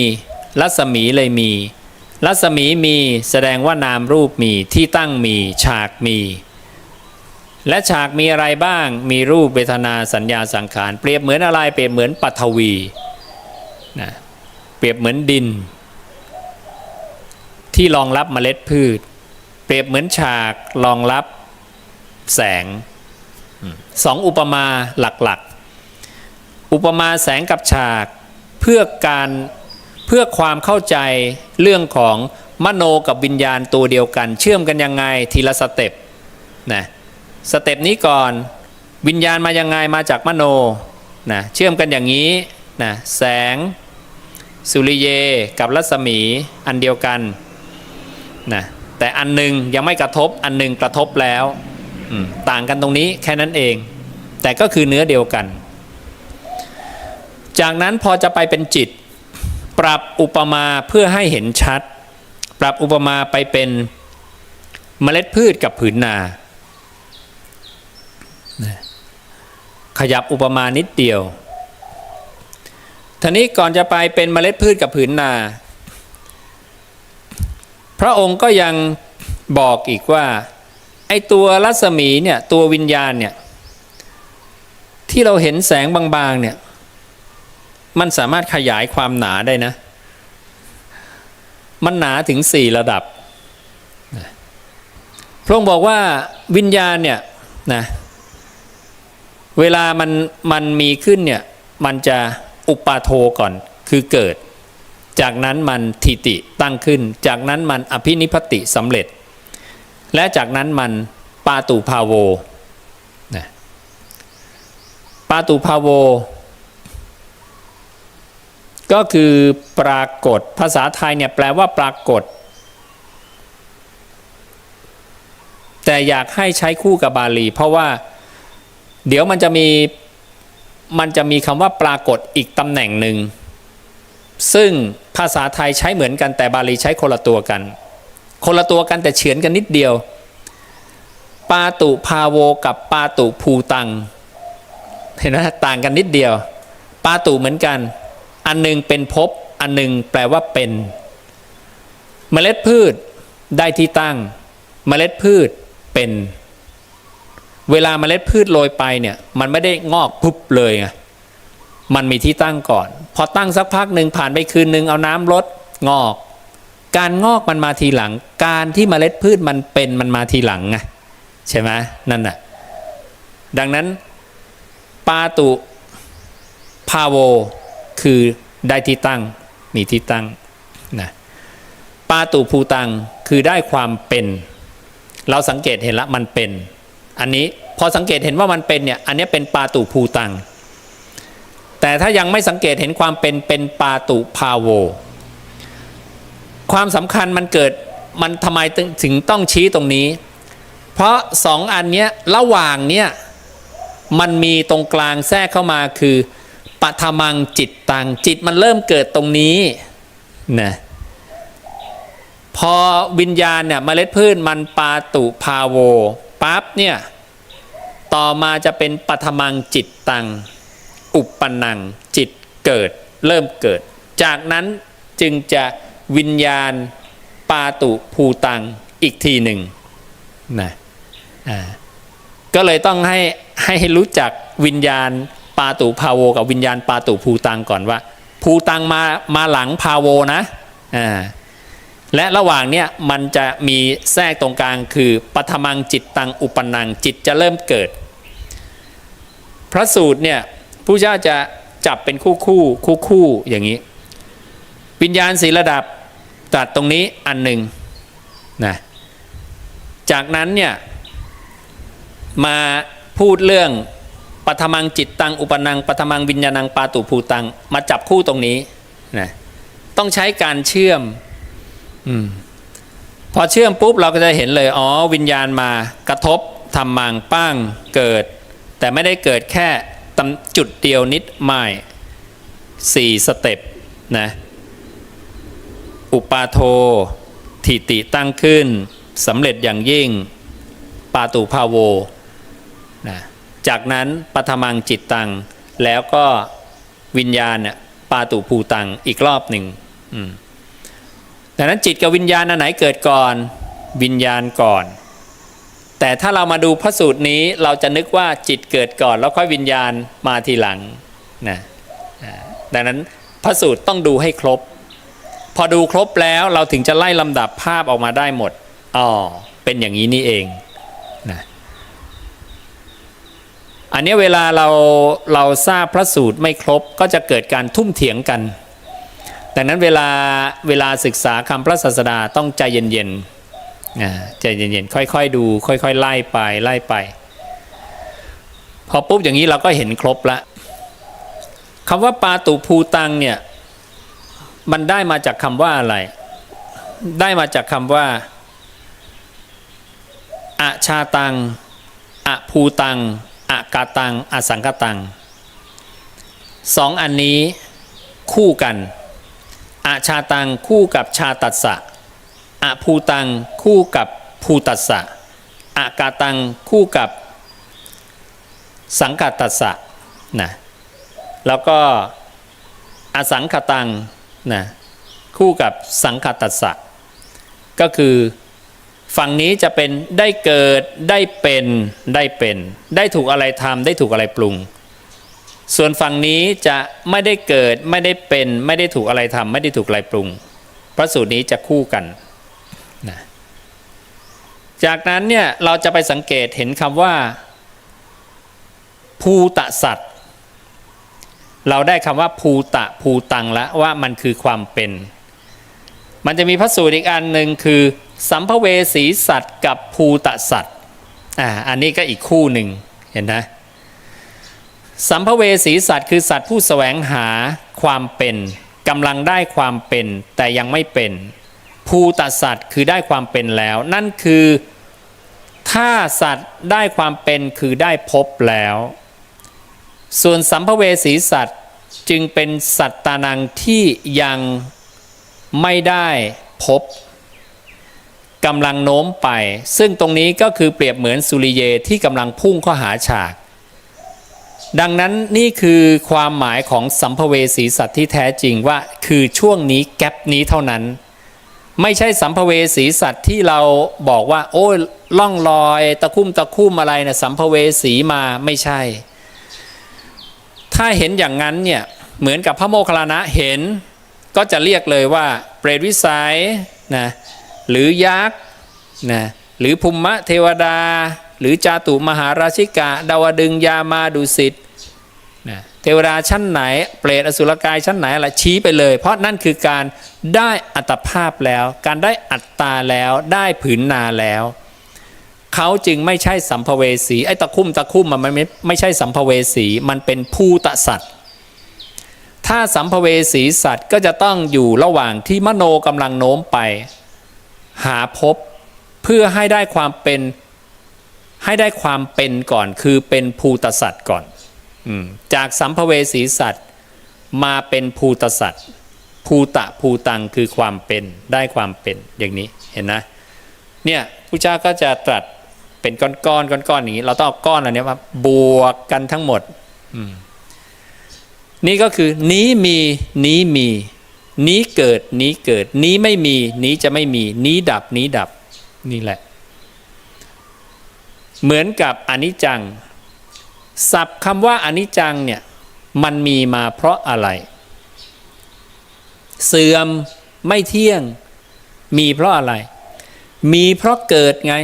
รัศมีเลยมีรัศมีมีแสดงว่านามรูปมีที่ตั้งมีฉากมีและฉากมีอะไรบ้างมีรูปเวทนาสัญญาสังขารเปรียบเหมือนอะไรเปรียบเหมือนปฐวีนะเปรียบเหมือนดินที่รองรับเมล็ดพืชเปรียบเหมือนฉากรองรับแสงสองอุปมาหลักๆอุปมาแสงกับฉากเพื่อความเข้าใจเรื่องของมโนกับวิญญาณตัวเดียวกันเชื่อมกันยังไงทีละสเต็ปนะสเต็ปนี้ก่อนวิญญาณมายังไงมาจากมโนนะเชื่อมกันอย่างนี้นะแสงสุริเยกับรัศมีอันเดียวกันนะแต่อันหนึ่งยังไม่กระทบอันหนึ่งกระทบแล้วต่างกันตรงนี้แค่นั้นเองแต่ก็คือเนื้อเดียวกันจากนั้นพอจะไปเป็นจิตปรับอุปมาเพื่อให้เห็นชัดปรับอุปมาไปเป็นเมล็ดพืชกับผืนนาขยับอุปมานิดเดียวทีนี้ก่อนจะไปเป็นเมล็ดพืชกับผืนนาพระองค์ก็ยังบอกอีกว่าไอตัวรัศมีเนี่ยตัววิญญาณเนี่ยที่เราเห็นแสงบางๆเนี่ยมันสามารถขยายความหนาได้นะมันหนาถึง4ระดับพระองค์บอกว่าวิญญาณเนี่ยนะเวลามันมีขึ้นเนี่ยมันจะอุปาโทก่อนคือเกิดจากนั้นมันทิติตั้งขึ้นจากนั้นมันอภินิพพติสำเร็จและจากนั้นมันปาตุภาโวนะปาตุภาโวก็คือปรากฏภาษาไทยเนี่ยแปลว่าปรากฏแต่อยากให้ใช้คู่กับบาลีเพราะว่าเดี๋ยวมันจะมีคำว่าปรากฏอีกตำแหน่งหนึ่งซึ่งภาษาไทยใช้เหมือนกันแต่บาลีใช้คนละตัวกันแต่เฉือนกันนิดเดียวปาตุภาโวกับปาตุภูตังเห็นไหมต่างกันนิดเดียวปาตุเหมือนกันอันหนึ่งเป็นภพอันหนึ่งแปลว่าเป็นเมล็ดพืชได้ที่ตั้งเมล็ดพืชเป็นเวลาเมล็ดพืชโรยไปเนี่ยมันไม่ได้งอกปุ๊บเลยไงมันมีที่ตั้งก่อนพอตั้งสักพักหนึ่งผ่านไปคืนหนึ่งเอาน้ำรดงอกการงอกมันมาทีหลังการที่เมล็ดพืชมันเป็นมันมาทีหลังไงใช่ไหมนั่นน่ะดังนั้นปาตุภาโวคือได้ที่ตั้งมีที่ตั้งนะปาตุภูตังคือได้ความเป็นเราสังเกตเห็นละมันเป็นอันนี้พอสังเกตเห็นว่ามันเป็นเนี่ยอันนี้เป็นปาตุภูตังแต่ถ้ายังไม่สังเกตเห็นความเป็นปาตุภาโวความสำคัญมันเกิดมันทำไมถึงต้องชี้ตรงนี้เพราะสองอันเนี้ยระหว่างเนี้ยมันมีตรงกลางแทรกเข้ามาคือปฐมังจิตตังจิตมันเริ่มเกิดตรงนี้นะพอวิญญาณเนี่ยเมล็ดพืชมันปาตุภาโวปั๊บเนี่ยต่อมาจะเป็นปฐมังจิตตังอุปปนังจิตเกิดเริ่มเกิดจากนั้นจึงจะวิญญาณปาตุภูตังอีกทีหนึ่งนะก็เลยต้องให้รู้จักวิญญาณปาตุภาโวกับวิญญาณปาตุภูตังก่อนว่าภูตังมาหลังภาโวนะและระหว่างเนี้ยมันจะมีแทรกตรงกลางคือปฐมังจิตตังอุปนังจิตจะเริ่มเกิดพระสูตรเนี่ยผู้เจ้าจะจับเป็นคู่อย่างนี้วิญญาณ4ระดับตัดตรงนี้อันหนึ่งนะจากนั้นเนี่ยมาพูดเรื่องปฐมังจิตตังอุปนังปฐมังวิญญาณังปาตุภูตังมาจับคู่ตรงนี้นะต้องใช้การเชื่อม พอเชื่อมปุ๊บเราก็จะเห็นเลยอ๋อวิญญาณมากระทบทำมังปั้งเกิดแต่ไม่ได้เกิดแค่จุดเดียวนิดไม่4 สเต็ปนะอุปาโทถิติตั้งขึ้นสำเร็จอย่างยิ่งปาตุภาโวนะจากนั้นปฐมังจิตตังแล้วก็วิญญาณเนี่ยปาตุภูตังอีกรอบหนึ่งดังนั้นจิตกับวิญญาณอันไหนเกิดก่อนวิญญาณก่อนแต่ถ้าเรามาดูพระสูตรนี้เราจะนึกว่าจิตเกิดก่อนแล้วค่อยวิญญาณมาทีหลังนะดังนั้นพระสูตรต้องดูให้ครบพอดูครบแล้วเราถึงจะไล่ลำดับภาพออกมาได้หมดอ๋อเป็นอย่างนี้นี่เองนะอันนี้เวลาเราทราบพระสูตรไม่ครบก็จะเกิดการทุ่มเถียงกันดังนั้นเวลาศึกษาคำพระศาสดาต้องใจเย็นๆใจเย็นๆค่อยๆดูค่อยๆไล่ไปพอปุ๊บอย่างนี้เราก็เห็นครบละคำว่าปาตุภูตังเนี่ยมันได้มาจากคำว่าอะไรได้มาจากคำว่าอชาตังอภูตังอากาตังอสังกตัง2 อันนี้คู่กันอชาตังคู่กับชาตัสสะอภูตังคู่กับภูตัสสะอากาตังคู่กับสังกัตตัสสะนะแล้วก็อสังคตังนะคู่กับสังคตัสสะก็คือฝั่งนี้จะเป็นได้เกิดได้เป็นได้ถูกอะไรทำได้ถูกอะไรปรุงส่วนฝั่งนี้จะไม่ได้เกิดไม่ได้เป็นไม่ได้ถูกอะไรทำไม่ได้ถูกอะไรปรุงพระสูตรนี้จะคู่กันนะจากนั้นเนี่ยเราจะไปสังเกตเห็นคำว่าภูตสัตว์เราได้คำว่าภูตังแล้วว่ามันคือความเป็นมันจะมีพระสูตรอีกอันหนึ่งคือสัมภเวสีสัตว์กับภูตสัตว์อันนี้ก็อีกคู่หนึ่งเห็นนะสัมภเวสีสัตว์คือสัตว์ผู้แสวงหาความเป็นกำลังได้ความเป็นแต่ยังไม่เป็นภูตสัตว์คือได้ความเป็นแล้วนั่นคือถ้าสัตว์ได้ความเป็นคือได้พบแล้วส่วนสัมภเวสีสัตว์จึงเป็นสัตตานังที่ยังไม่ได้พบกำลังโน้มไปซึ่งตรงนี้ก็คือเปรียบเหมือนสุริเยที่กำลังพุ่งเข้าหาฉากดังนั้นนี่คือความหมายของสัมภเวสีสัตว์ที่แท้จริงว่าคือช่วงนี้แกปนี้เท่านั้นไม่ใช่สัมภเวสีสัตว์ที่เราบอกว่าโอ้ยล่องลอยตะคุ่มอะไรนะสัมภเวสีมาไม่ใช่ถ้าเห็นอย่างนั้นเนี่ยเหมือนกับพระโมคคัลลานะเห็นก็จะเรียกเลยว่าเปรตวิสัยนะหรือยักษ์นะหรือภูมะเทวดาหรือจาตุมหาราชิกะดาวดึงยามาดุสิตนะเทวดาชั้นไหนเปรตอสุรกายชั้นไหนอะไรชี้ไปเลยเพราะนั่นคือการได้อัตภาพแล้วการได้อัตตาแล้วได้ผืนนาแล้วเขาจึงไม่ใช่สัมภเวสีไอ้ตะคุ่มมันไม่ใช่สัมภเวสีมันเป็นภูตสัตว์ถ้าสัมภเวสีสัตว์ก็จะต้องอยู่ระหว่างที่มโนกำลังโน้มไปหาพบเพื่อให้ได้ความเป็นก่อนคือเป็นภูตสัตว์ก่อนจากสัมภเวสีสัตว์มาเป็นภูตสัตว์ภูตังคือความเป็นได้ความเป็นอย่างนี้เห็นนะเนี่ยพุทธเจ้าก็จะตรัสเป็นก้อนอย่างนี้เราต้องเอาก้อนอันนี้มาบวกกันทั้งหมดนี่ก็คือนี้มีนี้เกิดนี้ไม่มีนี้จะไม่มีนี้ดับนี่แหละเหมือนกับอนิจจังศัพท์คำว่าอนิจจังเนี่ยมันมีมาเพราะอะไรเสื่อมไม่เที่ยงมีเพราะอะไรมีเพราะเกิดไง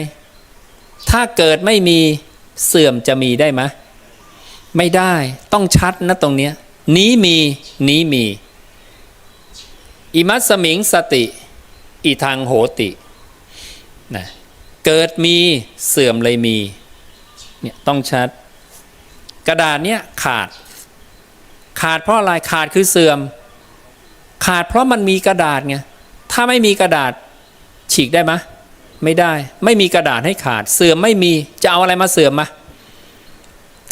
ถ้าเกิดไม่มีเสื่อมจะมีได้ไหมไม่ได้ต้องชัดนะตรงเนี้ยนี้มีอิมัสสมิงสติอิทังโหตินะเกิดมีเสื่อมเลยมีเนี่ยต้องชัดกระดาษเนี้ยขาดเพราะอะไรขาดคือเสื่อมขาดเพราะมันมีกระดาษไงถ้าไม่มีกระดาษฉีกได้ไหม ไม่ได้ไม่มีกระดาษให้ขาดเสื่อมไม่มีจะเอาอะไรมาเสื่อมมา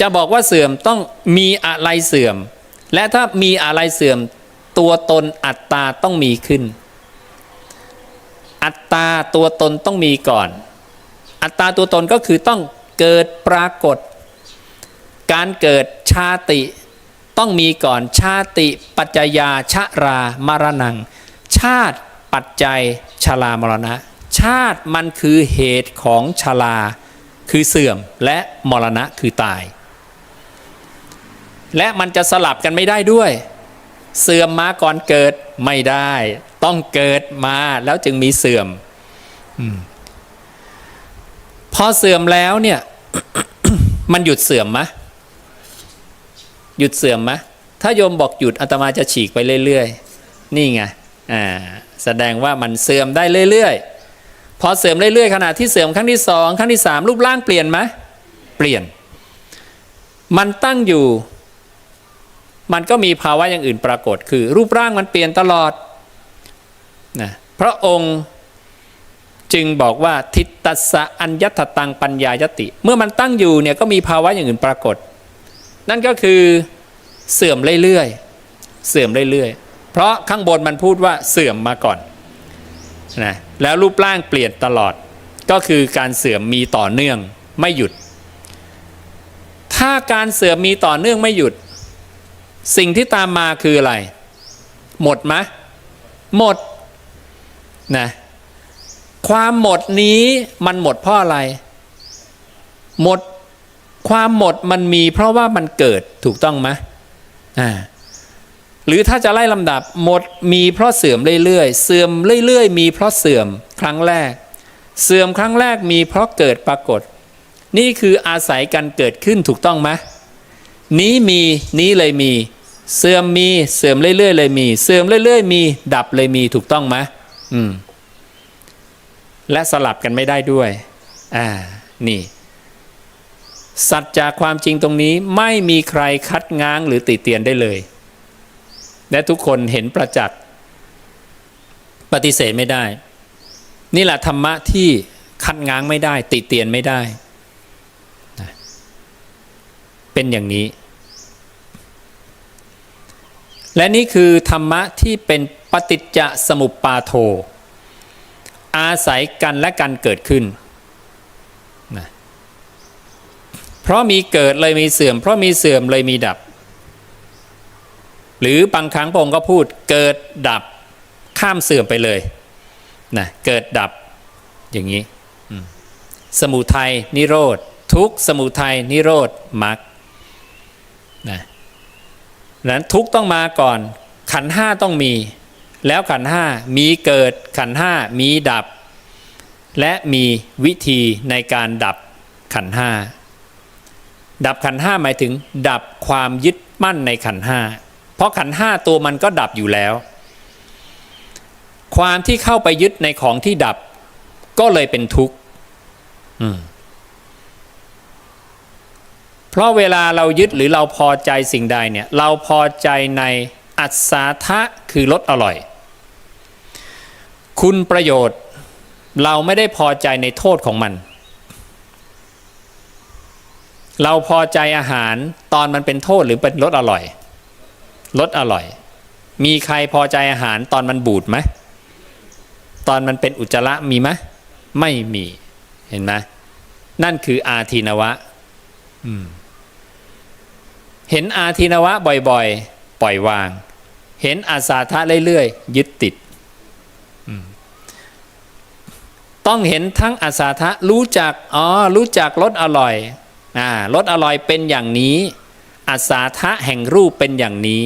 จะบอกว่าเสื่อมต้องมีอะไรเสื่อมและถ้ามีอะไรเสื่อมตัวตนอัตตาต้องมีขึ้นอัตตาตัวตนต้องมีก่อนอัตตาตัวตนก็คือต้องเกิดปรากฏการเกิดชาติต้องมีก่อนชาติปัจจยาชรามรณังชาติปัจจัยชรามรณะชาติมันคือเหตุของชราคือเสื่อมและมรณะคือตายและมันจะสลับกันไม่ได้ด้วยเสื่อมมาก่อนเกิดไม่ได้ต้องเกิดมาแล้วจึงมีเสื่อมพอเสื่อมแล้วเนี่ย มันหยุดเสื่อมมะหยุดเสื่อมมะถ้าโยมบอกหยุดอาตมาจะฉีกไปเรื่อยๆนี่ไงแสดงว่ามันเสื่อมได้เรื่อยๆพอเสื่อมเรื่อยๆขณะที่เสื่อมครั้งที่สองครั้งที่สามรูปร่างเปลี่ยนไหมเปลี่ยนมันตั้งอยู่มันก็มีภาวะอย่างอื่นปรากฏคือรูปร่างมันเปลี่ยนตลอดนะพระองค์จึงบอกว่าทิฏฐัสสะอัญญัตถตังปัญญายติเมื่อมันตั้งอยู่เนี่ยก็มีภาวะอย่างอื่นปรากฏนั่นก็คือเสื่อมเรื่อยๆเสื่อมเรื่อยๆเพราะข้างบนมันพูดว่าเสื่อมมาก่อนนะแล้วรูปร่างเปลี่ยนตลอดก็คือการเสื่อมมีต่อเนื่องไม่หยุดถ้าการเสื่อมมีต่อเนื่องไม่หยุดสิ่งที่ตามมาคืออะไรหมดไหมหมดนะความหมดนี้มันหมดเพราะอะไรหมดความหมดมันมีเพราะว่ามันเกิดถูกต้องไหมหรือถ้าจะไล่ลำดับหมดมีเพราะเสื่อมเรื่อยๆเสื่อมเรื่อยๆมีเพราะเสื่อมครั้งแรกเสื่อมครั้งแรกมีเพราะเกิดปรากฏนี่คืออาศัยกันเกิดขึ้นถูกต้องไหมนี้มีนี้เลยมีเสื่อมมีเสื่อมเรื่อยๆเลยมีเสื่อมเรื่อยๆมีดับเลยมีถูกต้องไหมและสลับกันไม่ได้ด้วยนี่สัจจะความจริงตรงนี้ไม่มีใครคัดง้างหรือติเตียนได้เลยและทุกคนเห็นประจักษ์ปฏิเสธไม่ได้นี่แหละธรรมะที่คัดง้างไม่ได้ติเตียนไม่ได้เป็นอย่างนี้และนี่คือธรรมะที่เป็นปฏิจจสมุปบาโทอาศัยกันและกันเกิดขึ้นนะเพราะมีเกิดเลยมีเสื่อมเพราะมีเสื่อมเลยมีดับหรือบางครั้งพระองค์ก็พูดเกิดดับข้ามเสื่อมไปเลยนะเกิดดับอย่างนี้สมุทัยนิโรธทุกข์สมุทัยนิโรธมรรคนะนั้นทุกข์ต้องมาก่อนขันธ์ห้าต้องมีแล้วขันธ์ห้ามีเกิดขันธ์ห้ามีดับและมีวิธีในการดับขันธ์ห้าดับขันธ์ห้าหมายถึงดับความยึดมั่นในขันธ์ห้าเพราะขันธ์ห้าตัวมันก็ดับอยู่แล้วความที่เข้าไปยึดในของที่ดับก็เลยเป็นทุกข์เพราะเวลาเรายึดหรือเราพอใจสิ่งใดเนี่ยเราพอใจในอัศสาทะคือรสอร่อยคุณประโยชน์เราไม่ได้พอใจในโทษของมันเราพอใจอาหารตอนมันเป็นโทษหรือเป็นรสอร่อยรสอร่อยมีใครพอใจอาหารตอนมันบูดไหมตอนมันเป็นอุจจาระมีไหมไม่มีเห็นไหมนั่นคืออาทินวะเห็นอาทินวะบ่อยๆปล่อยวางเห็นอาสาทะเรื่อยๆยึดติดต้องเห็นทั้งอาสาทะรู้จักรสอร่อยรสอร่อยเป็นอย่างนี้อาสาทะแห่งรูปเป็นอย่างนี้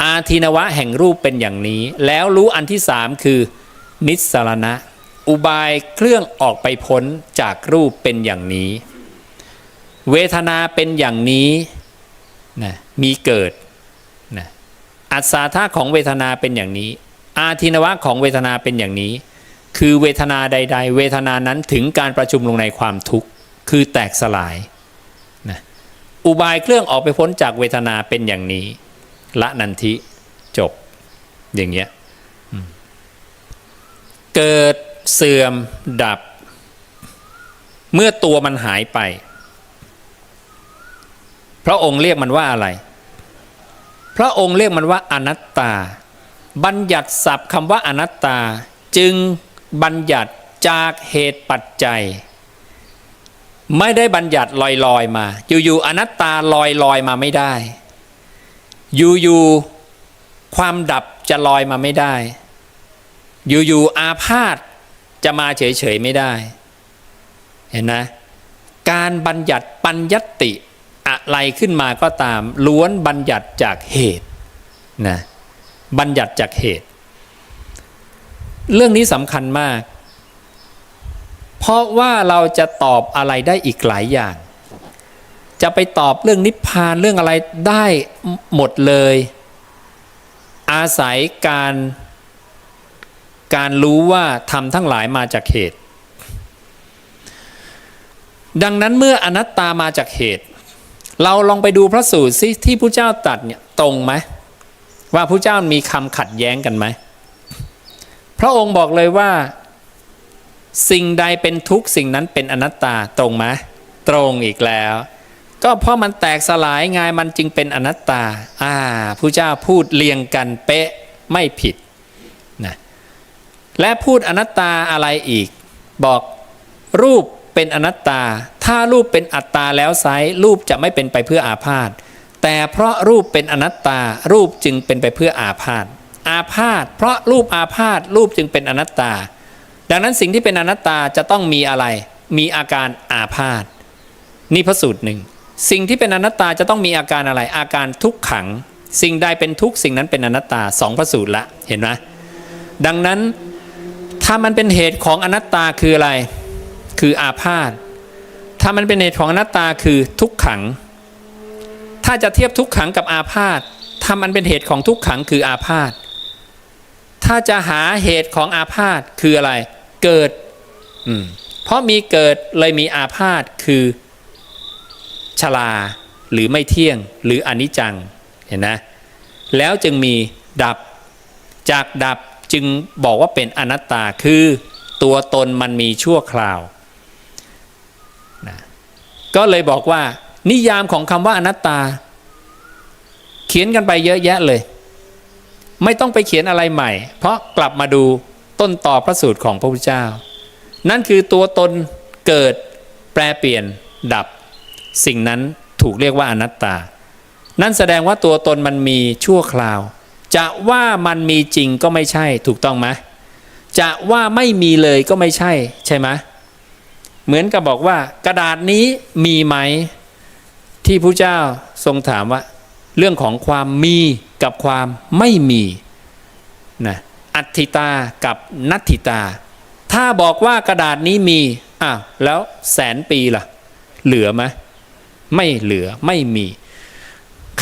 อาทินวะแห่งรูปเป็นอย่างนี้แล้วรู้อันที่สามคือนิสสรณะอุบายเครื่องออกไปพ้นจากรูปเป็นอย่างนี้เวทนาเป็นอย่างนี้นะมีเกิดนะอัศสาทะของเวทนาเป็นอย่างนี้อาทินวะของเวทนาเป็นอย่างนี้คือเวทนาใดๆเวทนานั้นถึงการประชุมลงในความทุกข์คือแตกสลายนะอุบายเครื่องออกไปพ้นจากเวทนาเป็นอย่างนี้ละนันทิจบอย่างเงี้ยเกิดเสื่อมดับ เมื่อตัวมันหายไปพระองค์เรียกมันว่าอะไรพระองค์เรียกมันว่าอนัตตาบัญญัติศัพท์คำว่าอนัตตาจึงบัญญัติจากเหตุปัจจัยไม่ได้บัญญัติลอยๆมาอยู่ๆอนัตตาลอยมาไม่ได้อยู่ๆความดับจะลอยมาไม่ได้อยู่ๆอาพาธจะมาเฉยๆไม่ได้เห็นนะการบัญญัติปัญญัตติอะไรขึ้นมาก็ตามล้วนบัญญัติจากเหตุนะบัญญัติจากเหตุเรื่องนี้สำคัญมากเพราะว่าเราจะตอบอะไรได้อีกหลายอย่างจะไปตอบเรื่องนิพพานเรื่องอะไรได้หมดเลยอาศัยการรู้ว่าธรรมทั้งหลายมาจากเหตุดังนั้นเมื่ออนัตตามาจากเหตุเราลองไปดูพระสูตรสิที่พระเจ้าตรัสเนี่ยตรงไหมว่าพระเจ้ามีคำขัดแย้งกันไหมพระองค์บอกเลยว่าสิ่งใดเป็นทุกข์สิ่งนั้นเป็นอนัตตาตรงไหมตรงอีกแล้วก็เพราะมันแตกสลายไงมันจึงเป็นอนัตตาพระเจ้าพูดเรียงกันเป๊ะไม่ผิดนะและพูดอนัตตาอะไรอีกบอกรูปเป็นอนัตตาถ้ารูปเป็นอัตตาแล้วไซร้รูปจะไม่เป็นไปเพื่ออาพาธแต่เพราะรูปเป็นอนัตตารูปจึงเป็นไปเพื่ออาพาธอาพาธเพราะรูปอาพาธรูปจึงเป็นอนัตตาดังนั้นสิ่งที่เป็นอนัตตาจะต้องมีอะไรมีอาการอาพาธนี่พระสูตรหนึ่งสิ่งที่เป็นอนัตตาจะต้องมีอาการอะไรอาการทุกขังสิ่งใดเป็นทุกข์สิ่งนั้นเป็นอนัตตาสองพระสูตรละเห็นไหมดังนั้นถ้ามันเป็นเหตุของอนัตตาคืออะไรคืออาพาธถ้ามันเป็นเหตุของอนัตตาคือทุกขังถ้าจะเทียบทุกขังกับอาพาธถ้ามันเป็นเหตุของทุกขังคืออาพาธถ้าจะหาเหตุของอาพาธคืออะไรเกิดเพราะมีเกิดเลยมีอาพาธคือชราหรือไม่เที่ยงหรืออนิจจังเห็นนะแล้วจึงมีดับจากดับจึงบอกว่าเป็นอนัตตาคือตัวตนมันมีชั่วคราวนะก็เลยบอกว่านิยามของคำว่าอนัตตาเขียนกันไปเยอะแยะเลยไม่ต้องไปเขียนอะไรใหม่เพราะกลับมาดูต้นต่อพระสูตรของพระพุทธเจ้านั่นคือตัวตนเกิดแปรเปลี่ยนดับสิ่งนั้นถูกเรียกว่าอนัตตานั่นแสดงว่าตัวตนมันมีชั่วคราวจะว่ามันมีจริงก็ไม่ใช่ถูกต้องไหมจะว่าไม่มีเลยก็ไม่ใช่ใช่ไหมเหมือนกับบอกว่ากระดาษนี้มีไหมที่พระเจ้าทรงถามว่าเรื่องของความมีกับความไม่มีนะอัตถิตากับนัตถิตาถ้าบอกว่ากระดาษนี้มีแล้วแสนปีล่ะเหลือไหมไม่เหลือไม่มี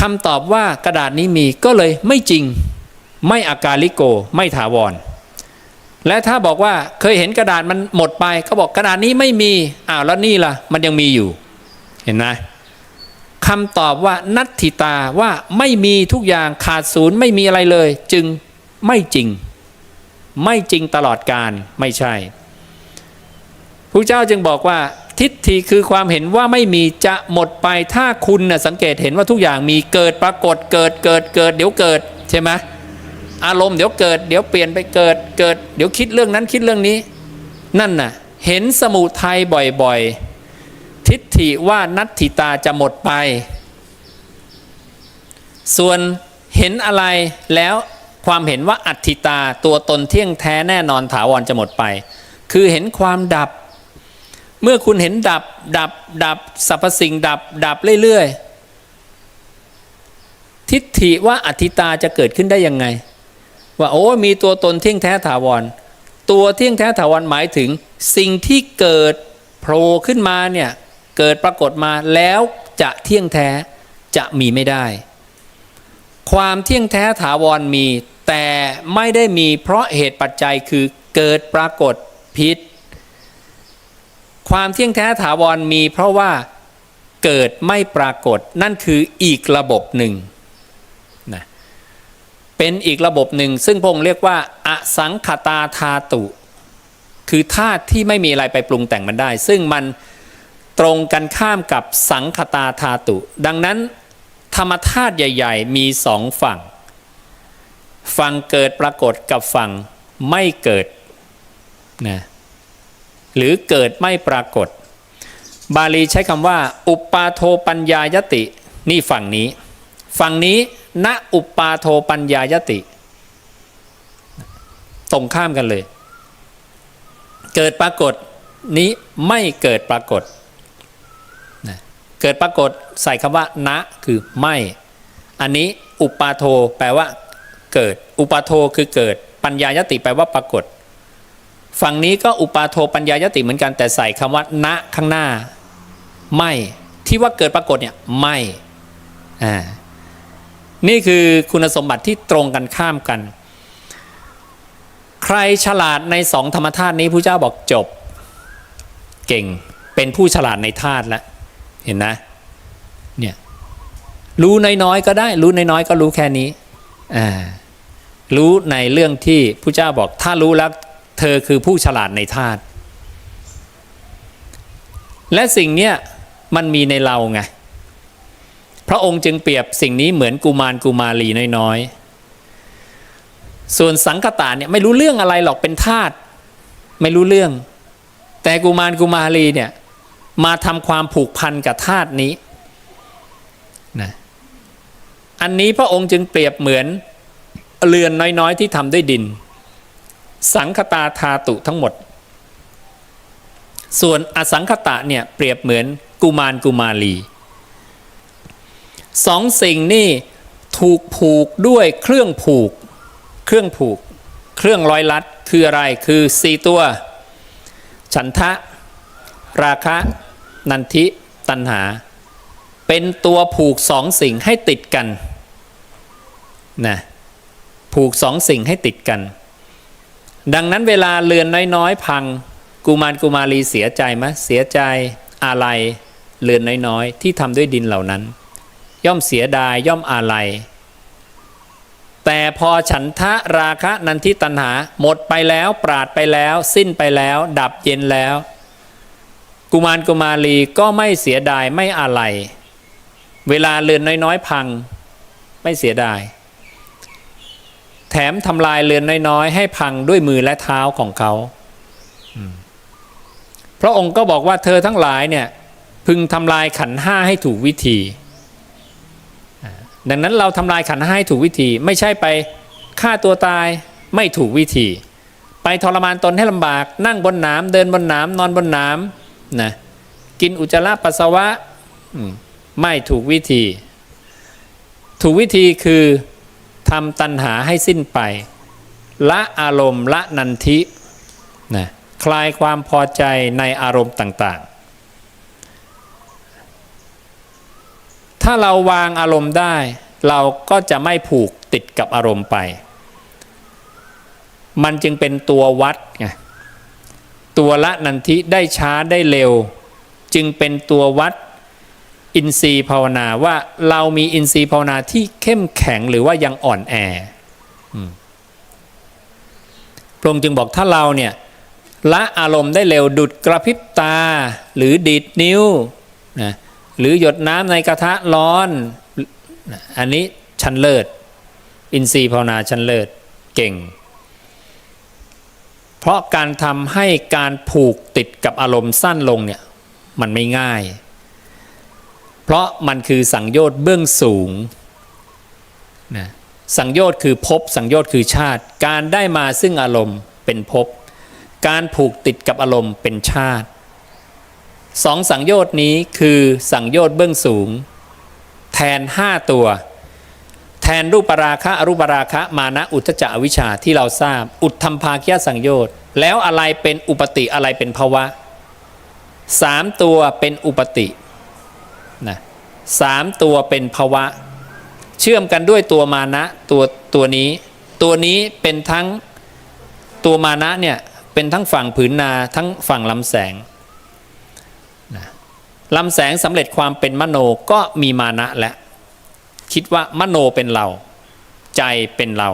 คำตอบว่ากระดาษนี้มีก็เลยไม่จริงไม่อากาลิโกไม่ถาวรและถ้าบอกว่าเคยเห็นกระดาษมันหมดไปก็บอกกระดาษนี้ไม่มีแล้วนี่ล่ะมันยังมีอยู่เห็นไหมคำตอบว่านัตถิตาว่าไม่มีทุกอย่างขาดศูนย์ไม่มีอะไรเลยจึงไม่จริงไม่จริงตลอดกาลไม่ใช่พระเจ้าจึงบอกว่าทิฏฐิคือความเห็นว่าไม่มีจะหมดไปถ้าคุณสังเกตเห็นว่าทุกอย่างมีเกิดปรากฏเกิดเดี๋ยวเกิดใช่ไหมอารมณ์เดี๋ยวเกิดเดี๋ยวเปลี่ยนไปเกิดเดี๋ยวคิดเรื่องนั้นคิดเรื่องนี้นั่นน่ะเห็นสมุทัยบ่อยๆทิฏฐิว่านัตถิตาจะหมดไปส่วนเห็นอะไรแล้วความเห็นว่าอัตถิตาตัวตนเที่ยงแท้แน่นอนถาวรจะหมดไปคือเห็นความดับเมื่อคุณเห็นดับสรรพสิ่งดับเรื่อยๆทิฏฐิว่าอัตถิตาจะเกิดขึ้นได้ยังไงว่ามีตัวตนเที่ยงแท้ถาวรตัวเที่ยงแท้ถาวรหมายถึงสิ่งที่เกิดโผล่ขึ้นมาเนี่ยเกิดปรากฏมาแล้วจะเที่ยงแท้จะมีไม่ได้ความเที่ยงแท้ถาวรมีแต่ไม่ได้มีเพราะเหตุปัจจัยคือเกิดปรากฏผิดความเที่ยงแท้ถาวรมีเพราะว่าเกิดไม่ปรากฏนั่นคืออีกระบบหนึ่งนะเป็นอีกระบบหนึ่งซึ่งพระองค์เรียกว่าอสังขตาธาตุคือธาตุที่ไม่มีอะไรไปปรุงแต่งมันได้ซึ่งมัน ตรงกันข้ามกับสังคตาธาตุดังนั้นธรรมธาตุใหญ่ๆมีสองฝั่งฝั่งเกิดปรากฏกับฝั่งไม่เกิดนะหรือเกิดไม่ปรากฏบาลีใช้คำว่าอุปาโทปัญญายตินี่ฝั่งนี้ณอุปาโทปัญญายติตรงข้ามกันเลยเกิดปรากฏนี้ไม่เกิดปรากฏนะเกิดปรากฏใส่คำว่าณคือไม่อันนี้อุปาโทแปลว่าเกิดอุปาโทคือเกิดปัญญายติแปลว่าปรากฏฝั่งนี้ก็อุปาโทปัญญายติเหมือนกันแต่ใส่คำว่าณข้างหน้าไม่ที่ว่าเกิดปรากฏเนี่ยไม่นี่คือคุณสมบัติที่ตรงกันข้ามกันใครฉลาดในสองธรรมธาตุนี้พระเจ้าบอกจบเก่งเป็นผู้ฉลาดในธาตุแล้วเห็นนะเนี่ยรู้น้อยๆก็ได้รู้น้อยๆก็รู้แค่นี้รู้ในเรื่องที่พระเจ้าบอกถ้ารู้แล้วเธอคือผู้ฉลาดในธาตุและสิ่งเนี้ยมันมีในเราไงพระองค์จึงเปรียบสิ่งนี้เหมือนกุมารกุมารีน้อยๆส่วนสังคตะเนี่ยไม่รู้เรื่องอะไรหรอกเป็นธาตุไม่รู้เรื่องแต่กุมารกุมารีเนี่ยมาทำความผูกพันกับธาตุนี้นะอันนี้พระองค์จึงเปรียบเหมือนเรือนน้อยๆที่ทำด้วยดินสังคตาธาตุทั้งหมดส่วนอสังคตะเนี่ยเปรียบเหมือนกุมารกุมารีสองสิ่งนี่ถูกผูกด้วยเครื่องผูกเครื่องร้อยลัดคืออะไรคือ4ตัวฉันทะราคะนันทิตัณหาเป็นตัวผูกสองสิ่งให้ติดกันนะผูกสองสิ่งให้ติดกันดังนั้นเวลาเรือนน้อยๆพังกุมารกุมารีเสียใจไหมเสียใจอาลัยเรือนน้อยๆที่ทำด้วยดินเหล่านั้นย่อมเสียดายย่อมอาลัยแต่พอฉันทะราคะนันทิตัณหาหมดไปแล้วปราดไปแล้วสิ้นไปแล้วดับเย็นแล้วกุมารกุมารีก็ไม่เสียดายไม่อาลัยเวลาเรือนน้อยๆพังไม่เสียดายแถมทำลายเรือนน้อยๆให้พังด้วยมือและเท้าของเขาพระองค์ก็บอกว่าเธอทั้งหลายเนี่ยพึงทำลายขันธ์ห้าให้ถูกวิธีดังนั้นเราทำลายขันธ์ห้าให้ถูกวิธีไม่ใช่ไปฆ่าตัวตายไม่ถูกวิธีไปทรมานตนให้ลำบากนั่งบนหนามเดินบนหนามนอนบนหนามนะกินอุจจาระปัสสาวะไม่ถูกวิธีถูกวิธีคือทำตัณหาให้สิ้นไปละอารมณ์ละนันทินะคลายความพอใจในอารมณ์ต่างๆถ้าเราวางอารมณ์ได้เราก็จะไม่ผูกติดกับอารมณ์ไปมันจึงเป็นตัววัดไงตัวละนันทิได้ช้าได้เร็วจึงเป็นตัววัดอินทรีย์ภาวนาว่าเรามีอินทรีย์ภาวนาที่เข้มแข็งหรือว่ายังอ่อนแอพระองค์จึงบอกถ้าเราเนี่ยละอารมณ์ได้เร็วดุดกระพริบตาหรือดีดนิ้วนะหรือหยดน้ำในกระทะร้อนอันนี้ชั้นเลิศอินทรีย์ภาวนาชั้นเลิศเก่งเพราะการทำให้การผูกติดกับอารมณ์สั้นลงเนี่ยมันไม่ง่ายเพราะมันคือสังโยชน์เบื้องสูงนะสังโยชน์คือภพสังโยชน์คือชาติการได้มาซึ่งอารมณ์เป็นภพการผูกติดกับอารมณ์เป็นชาติสองสังโยชน์นี้คือสังโยชน์เบื้องสูงแทน5ตัวแทนรูปราคะอรูปราคะมานะอุทธัจจะอวิชชาที่เราทราบอุทธัมภาคียสังโยชน์แล้วอะไรเป็นอุปติอะไรเป็นภวะ3ตัวเป็นอุปตินะ3ตัวเป็นภวะเชื่อมกันด้วยตัวมานะตัวนี้เป็นทั้งตัวมานะเนี่ยเป็นทั้งฝั่งผืนนาทั้งฝั่งลำแสงนะลำแสงสำเร็จความเป็นมโนก็มีมานะและคิดว่ามโนเป็นเราใจเป็นเรา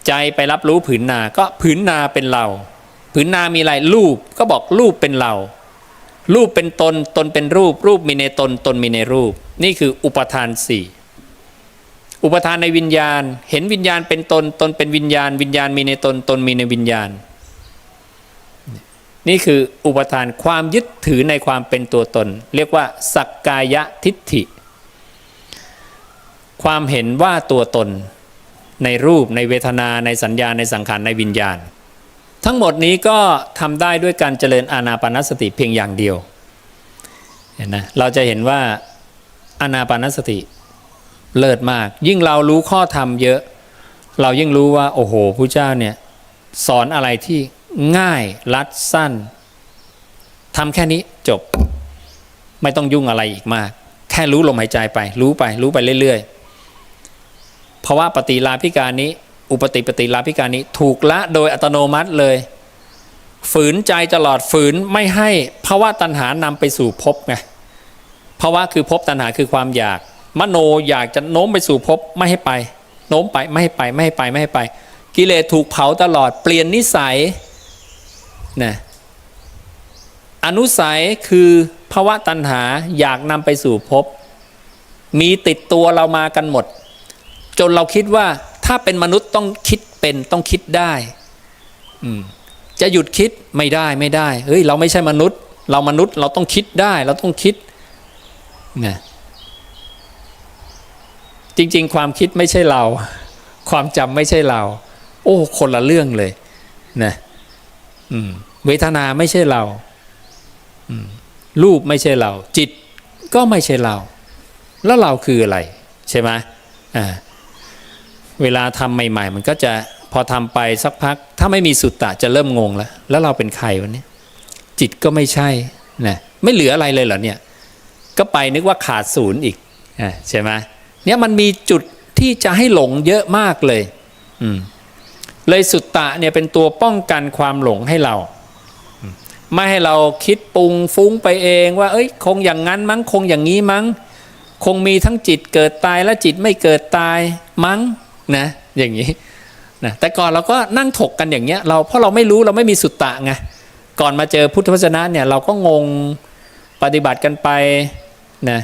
ใจไปรับรู้ผืนนาก็ผืนนาเป็นเราผืนนามีอะไรรูปก็บอกรูปเป็นเรา รูปเป็นตน ตนเป็นรูป รูปมีในตน ตนมีในรูป นี่คืออุปทานสี่อุปทานในวิญญาณเห็นวิญญาณเป็นตน ตนเป็นวิญญาณ วิญญาณมีในตน ตนมีในวิญญาณนี่คืออุปทานความยึดถือในความเป็นตัวตนเรียกว่าสักกายทิฏฐิความเห็นว่าตัวตนในรูปในเวทนาในสัญญาในสังขารในวิญญาณทั้งหมดนี้ก็ทำได้ด้วยการเจริญอานาปานสติเพียงอย่างเดียวเห็นนะเราจะเห็นว่าอานาปานสติเลิศมากยิ่งเรารู้ข้อธรรมเยอะเรายิ่งรู้ว่าโอ้โหพระเจ้าเนี่ยสอนอะไรที่ง่ายรัดสั้นทำแค่นี้จบไม่ต้องยุ่งอะไรอีกมากแค่รู้ลมหายใจไปรู้ไปเรื่อยๆเพราะว่าปฏิลาภิการนี้อุปฏิลาภิการนี้ถูกละโดยอัตโนมัติเลยฝืนใจตลอดฝืนไม่ให้ภาวะตัณหานำไปสู่ภพไงภาวะคือภพตัณหาคือความอยากมโนอยากจะโน้มไปสู่ภพไม่ให้ไปโน้มไปไม่ให้ไปกิเลสถูกเผาตลอดเปลี่ยนนิสัยนะอนุสัยคือภาวะตัณหาอยากนำไปสู่ภพมีติดตัวเรามากันหมดจนเราคิดว่าถ้าเป็นมนุษย์ต้องคิดเป็นต้องคิดได้จะหยุดคิดไม่ได้เฮ้ยเราไม่ใช่มนุษย์เรามนุษย์เราต้องคิดได้เราต้องคิดนะจริงๆความคิดไม่ใช่เราความจำไม่ใช่เราโอ้คนละเรื่องเลยนะเวทนาไม่ใช่เรารูปไม่ใช่เราจิตก็ไม่ใช่เราแล้วเราคืออะไรใช่ไหมเวลาทำใหม่ๆมันก็จะพอทำไปสักพักถ้าไม่มีสุตตะจะเริ่มงงแล้วเราเป็นใครวะเนี่ยจิตก็ไม่ใช่นะไม่เหลืออะไรเลยเหรอเนี่ยก็ไปนึกว่าขาดศูนย์อีกใช่ไหมเนี่ยมันมีจุดที่จะให้หลงเยอะมากเลยเลยสุตตะเนี่ยเป็นตัวป้องกันความหลงให้เราไม่ให้เราคิดปรุงฟุ้งไปเองว่าเอ้ยคงอย่างนั้นมั้งคงอย่างนี้มั้งคงมีทั้งจิตเกิดตายและจิตไม่เกิดตายมั้งนะอย่างนี้นะแต่ก่อนเราก็นั่งถกกันอย่างเงี้ยเพราะเราไม่รู้เราไม่มีสุตตะไงก่อนมาเจอพุทธวจนะเนี่ยเราก็งงปฏิบัติกันไปนะ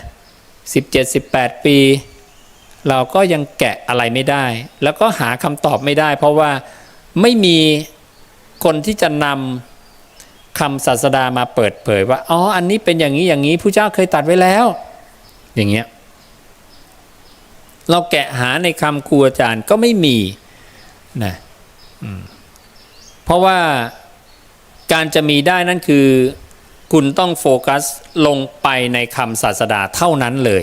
17-18 ปีเราก็ยังแกะอะไรไม่ได้แล้วก็หาคำตอบไม่ได้เพราะว่าไม่มีคนที่จะนำคำศาสดามาเปิดเผยว่าอ๋ออันนี้เป็นอย่างนี้พระเจ้าเคยตรัสไว้แล้วอย่างเงี้ยเราแกะหาในคำครูอาจารย์ก็ไม่มีนะเพราะว่าการจะมีได้นั่นคือคุณต้องโฟกัสลงไปในคำศาสดาเท่านั้นเลย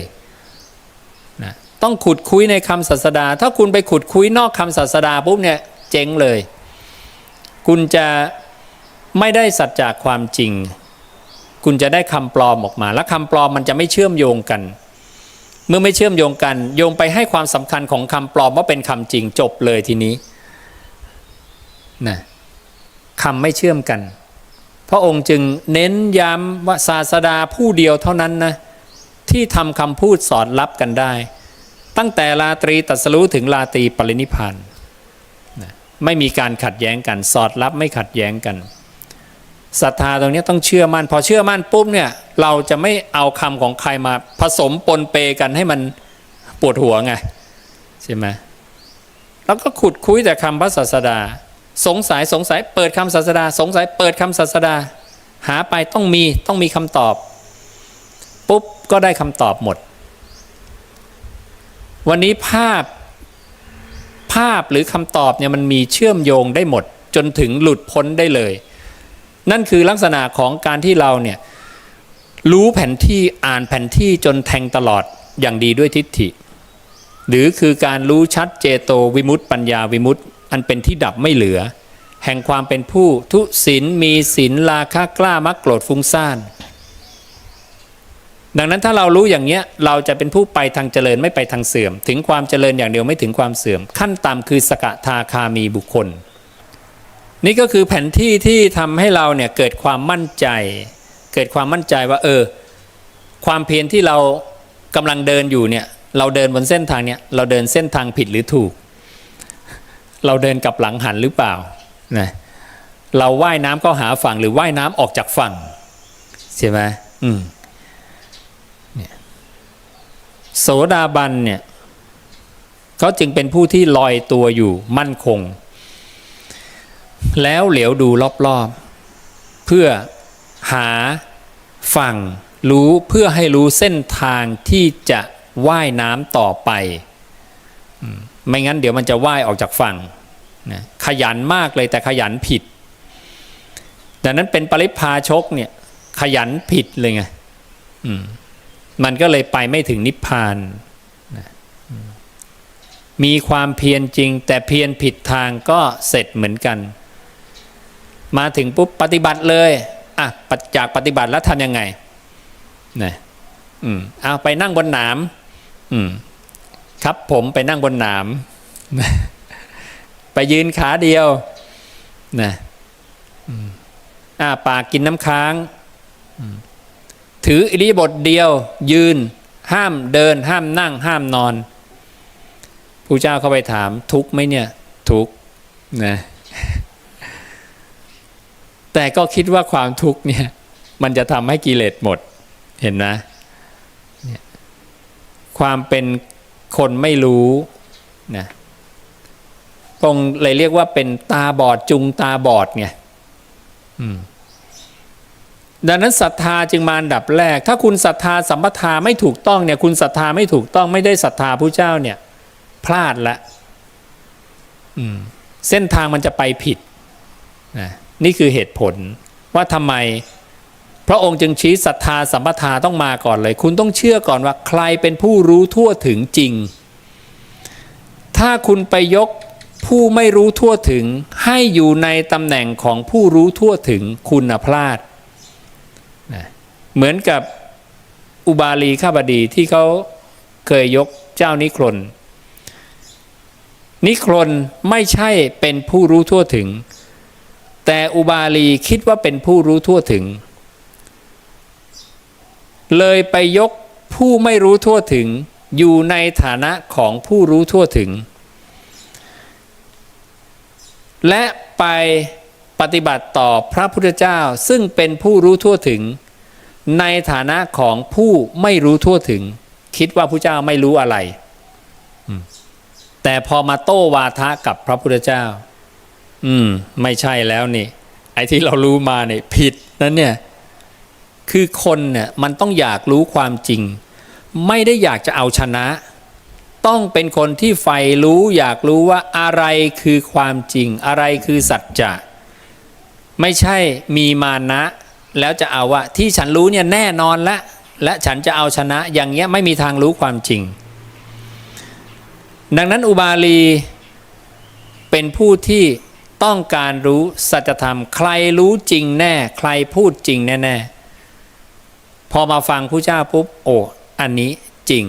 นะต้องขุดคุยในคำศาสดาถ้าคุณไปขุดคุยนอกคำศาสดาปุ๊บเนี่ยเจ๊งเลยคุณจะไม่ได้สัจจะความจริงคุณจะได้คำปลอมออกมาและคำปลอมมันจะไม่เชื่อมโยงกันเมื่อไม่เชื่อมโยงกันโยงไปให้ความสำคัญของคำปลอมว่าเป็นคำจริงจบเลยทีนี้นะคำไม่เชื่อมกันพระองค์จึงเน้นย้ำว่าศาสดาผู้เดียวเท่านั้นนะที่ทำคำพูดสอดรับกันได้ตั้งแต่ราตรีตรัสรู้ถึงราตรีปรินิพพานนะไม่มีการขัดแย้งกันสอดรับไม่ขัดแย้งกันศรัทธาตรงนี้ต้องเชื่อมั่นพอเชื่อมั่นปุ๊บเนี่ยเราจะไม่เอาคำของใครมาผสมปนเปกันให้มันปวดหัวไงใช่ไหมแล้วก็ขุดคุยแต่คำพระศาสดาสงสัยเปิดคำศาสดาสงสัยเปิดคำศาสดาหาไปต้องมีคำตอบปุ๊บก็ได้คำตอบหมดวันนี้ภาพหรือคำตอบเนี่ยมันมีเชื่อมโยงได้หมดจนถึงหลุดพ้นได้เลยนั่นคือลักษณะของการที่เราเนี่ยรู้แผนที่อ่านแผนที่จนแทงตลอดอย่างดีด้วยทิฏฐิหรือคือการรู้ชัดเจโตวิมุตติปัญญาวิมุตติอันเป็นที่ดับไม่เหลือแห่งความเป็นผู้ทุศีลมีศีลราคะกล้ามักโกรธฟุ้งซ่านดังนั้นถ้าเรารู้อย่างเนี้ยเราจะเป็นผู้ไปทางเจริญไม่ไปทางเสื่อมถึงความเจริญอย่างเดียวไม่ถึงความเสื่อมขั้นต่ำคือสกทาคามีบุคคลนี่ก็คือแผนที่ที่ทำให้เราเนี่ยเกิดความมั่นใจว่าความเพียรที่เรากำลังเดินอยู่เนี่ยเราเดินบนเส้นทางเนี่ยเราเดินเส้นทางผิดหรือถูกเราเดินกลับหลังหันหรือเปล่านะเราว่ายน้ำเข้าหาฝั่งหรือว่ายน้ำออกจากฝั่ง ใช่ไหมเนี่ยโสดาบันเนี่ยเขาจึงเป็นผู้ที่ลอยตัวอยู่มั่นคงแล้วเหลียวดูรอบๆเพื่อหาฝั่งรู้เพื่อให้รู้เส้นทางที่จะว่ายน้ำต่อไปไม่งั้นเดี๋ยวมันจะว่ายออกจากฝั่งนะขยันมากเลยแต่ขยันผิดดังนั้นเป็นปริพาชกเนี่ยขยันผิดเลยไงมันก็เลยไปไม่ถึงนิพพานนะมีความเพียรจริงแต่เพียรผิดทางก็เสร็จเหมือนกันมาถึงปุ๊บปฏิบัติเลยจากปฏิบัติแล้วทำยังไงนะเอาไปนั่งบนหนามครับผมไปนั่งบนหนามไปยืนขาเดียวนะปากกินน้ำค้างถืออิริยาบถเดียวยืนห้ามเดินห้ามนั่งห้ามนอนพระเจ้าเข้าไปถามทุกข์ไหมเนี่ยทุกข์นะแต่ก็คิดว่าความทุกข์เนี่ยมันจะทำให้กิเลสหมดเห็นนะความเป็นคนไม่รู้นะคงเลยเรียกว่าเป็นตาบอดจุงตาบอดไงดังนั้นศรัทธาจึงมาอันดับแรกถ้าคุณศรัทธาสัมปทาไม่ถูกต้องเนี่ยคุณศรัทธาไม่ถูกต้องไม่ได้ศรัทธาพระเจ้าเนี่ยพลาดละเส้นทางมันจะไปผิดนะนี่คือเหตุผลว่าทำไมพระองค์จึงชี้ศรัทธาสัมปทาต้องมาก่อนเลยคุณต้องเชื่อก่อนว่าใครเป็นผู้รู้ทั่วถึงจริงถ้าคุณไปยกผู้ไม่รู้ทั่วถึงให้อยู่ในตำแหน่งของผู้รู้ทั่วถึงคุณพลาดนะเหมือนกับอุบาลีข้าบดีที่เขาเคยยกเจ้านิครนไม่ใช่เป็นผู้รู้ทั่วถึงแต่อุบาลีคิดว่าเป็นผู้รู้ทั่วถึงเลยไปยกผู้ไม่รู้ทั่วถึงอยู่ในฐานะของผู้รู้ทั่วถึงและไปปฏิบัติต่อพระพุทธเจ้าซึ่งเป็นผู้รู้ทั่วถึงในฐานะของผู้ไม่รู้ทั่วถึงคิดว่าพระเจ้าไม่รู้อะไรแต่พอมาโต้วาทะกับพระพุทธเจ้าไม่ใช่แล้วนี่ไอ้ที่เรารู้มาเนี่ยผิดนั่นเนี่ยคือคนเนี่ยมันต้องอยากรู้ความจริงไม่ได้อยากจะเอาชนะต้องเป็นคนที่ใฝ่รู้อยากรู้ว่าอะไรคือความจริงอะไรคือสัจจะไม่ใช่มีมานะแล้วจะเอาว่าที่ฉันรู้เนี่ยแน่นอนและฉันจะเอาชนะอย่างเงี้ยไม่มีทางรู้ความจริงดังนั้นอุบาลีเป็นผู้ที่ต้องการรู้สัจธรรมใครรู้จริงแน่ใครพูดจริงแน่ๆพอมาฟังพระเจ้าปุ๊บโอ้อันนี้จริง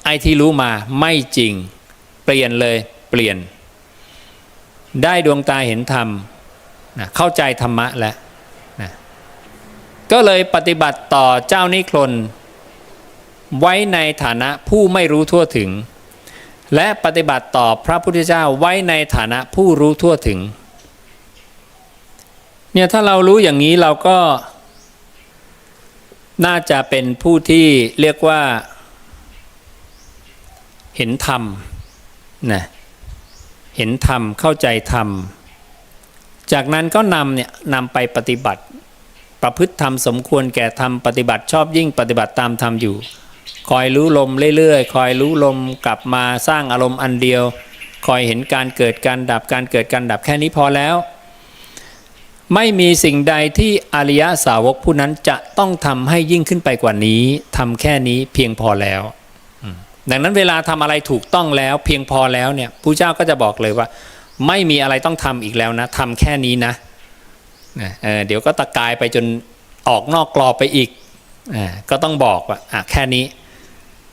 ไอ้ที่รู้มาไม่จริงเปลี่ยนเลยเปลี่ยนได้ดวงตาเห็นธรรมนะเข้าใจธรรมะแล้วนะก็เลยปฏิบัติต่อเจ้านิครนไว้ในฐานะผู้ไม่รู้ทั่วถึงและปฏิบัติต่อพระพุทธเจ้าไว้ในฐานะผู้รู้ทั่วถึงเนี่ยถ้าเรารู้อย่างนี้เราก็น่าจะเป็นผู้ที่เรียกว่าเห็นธรรมนะเห็นธรรมเข้าใจธรรมจากนั้นก็นำไปปฏิบัติประพฤติธรรมสมควรแก่ธรรมปฏิบัติชอบยิ่งปฏิบัติตามธรรมอยู่คอยรู้ลมเรื่อยๆคอยรู้ลมกลับมาสร้างอารมณ์อันเดียวคอยเห็นการเกิดการดับการเกิดการดับแค่นี้พอแล้วไม่มีสิ่งใดที่อริยสาวกผู้นั้นจะต้องทำให้ยิ่งขึ้นไปกว่านี้ทำแค่นี้เพียงพอแล้วดังนั้นเวลาทำอะไรถูกต้องแล้วเพียงพอแล้วเนี่ยพระเจ้าก็จะบอกเลยว่าไม่มีอะไรต้องทำอีกแล้วนะทำแค่นี้นะเดี๋ยวก็ตะกายไปจนออกนอกกรอบไปอีกก็ต้องบอกว่าแค่นี้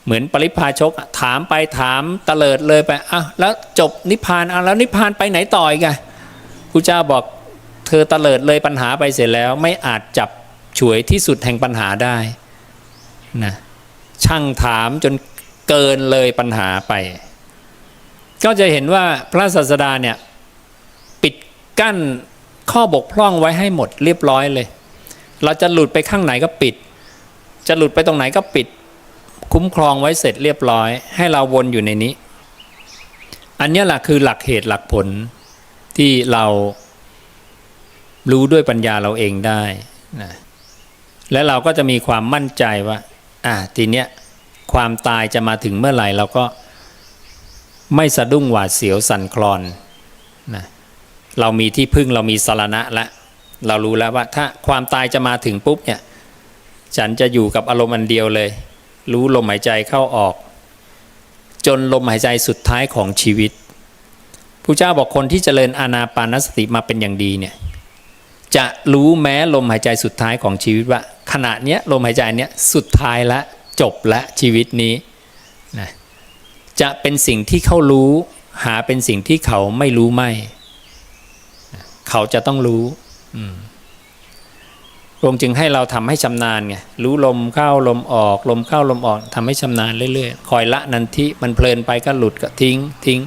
เหมือนปริพาชกถามไปถามตะเลิดเลยไปแล้วจบนิพพานแล้วนิพพานไปไหนต่ออีกอะพระเจ้าบอกเธอตะเลิดเลยปัญหาไปเสร็จแล้วไม่อาจจับฉวยที่สุดแห่งปัญหาได้นะช่างถามจนเกินเลยปัญหาไปก็จะเห็นว่าพระศาสดาเนี่ยปิดกั้นข้อบกพร่องไว้ให้หมดเรียบร้อยเลย เราจะหลุดไปข้างไหนก็ปิด จะหลุดไปตรงไหนก็ปิดคุ้มครองไว้เสร็จเรียบร้อยให้เราวนอยู่ในนี้อันนี้แหละคือหลักเหตุหลักผลที่เรารู้ด้วยปัญญาเราเองได้นะและเราก็จะมีความมั่นใจว่าทีเนี้ยความตายจะมาถึงเมื่อไหร่เราก็ไม่สะดุ้งหวาดเสียวสั่นคลอนนะเรามีที่พึ่งเรามีสรณะแล้วเรารู้แล้วว่าถ้าความตายจะมาถึงปุ๊บเนี่ยฉันจะอยู่กับอารมณ์อันเดียวเลยรู้ลมหายใจเข้าออกจนลมหายใจสุดท้ายของชีวิตพระเจ้าบอกคนที่เจริญอานาปานสติมาเป็นอย่างดีเนี่ยจะรู้แม้ลมหายใจสุดท้ายของชีวิตว่าขณะเนี้ยลมหายใจเนี้ยสุดท้ายละจบละชีวิตนี้นะจะเป็นสิ่งที่เขารู้หาเป็นสิ่งที่เขาไม่รู้ไม่เขาจะต้องรู้พระองค์จึงให้เราทำให้ชำนาญไงรู้ลมเข้าลมออกลมเข้าลมออกทำให้ชำนาญเรื่อยๆคอยละนันทิมันเพลินไปก็หลุดก็ทิ้ง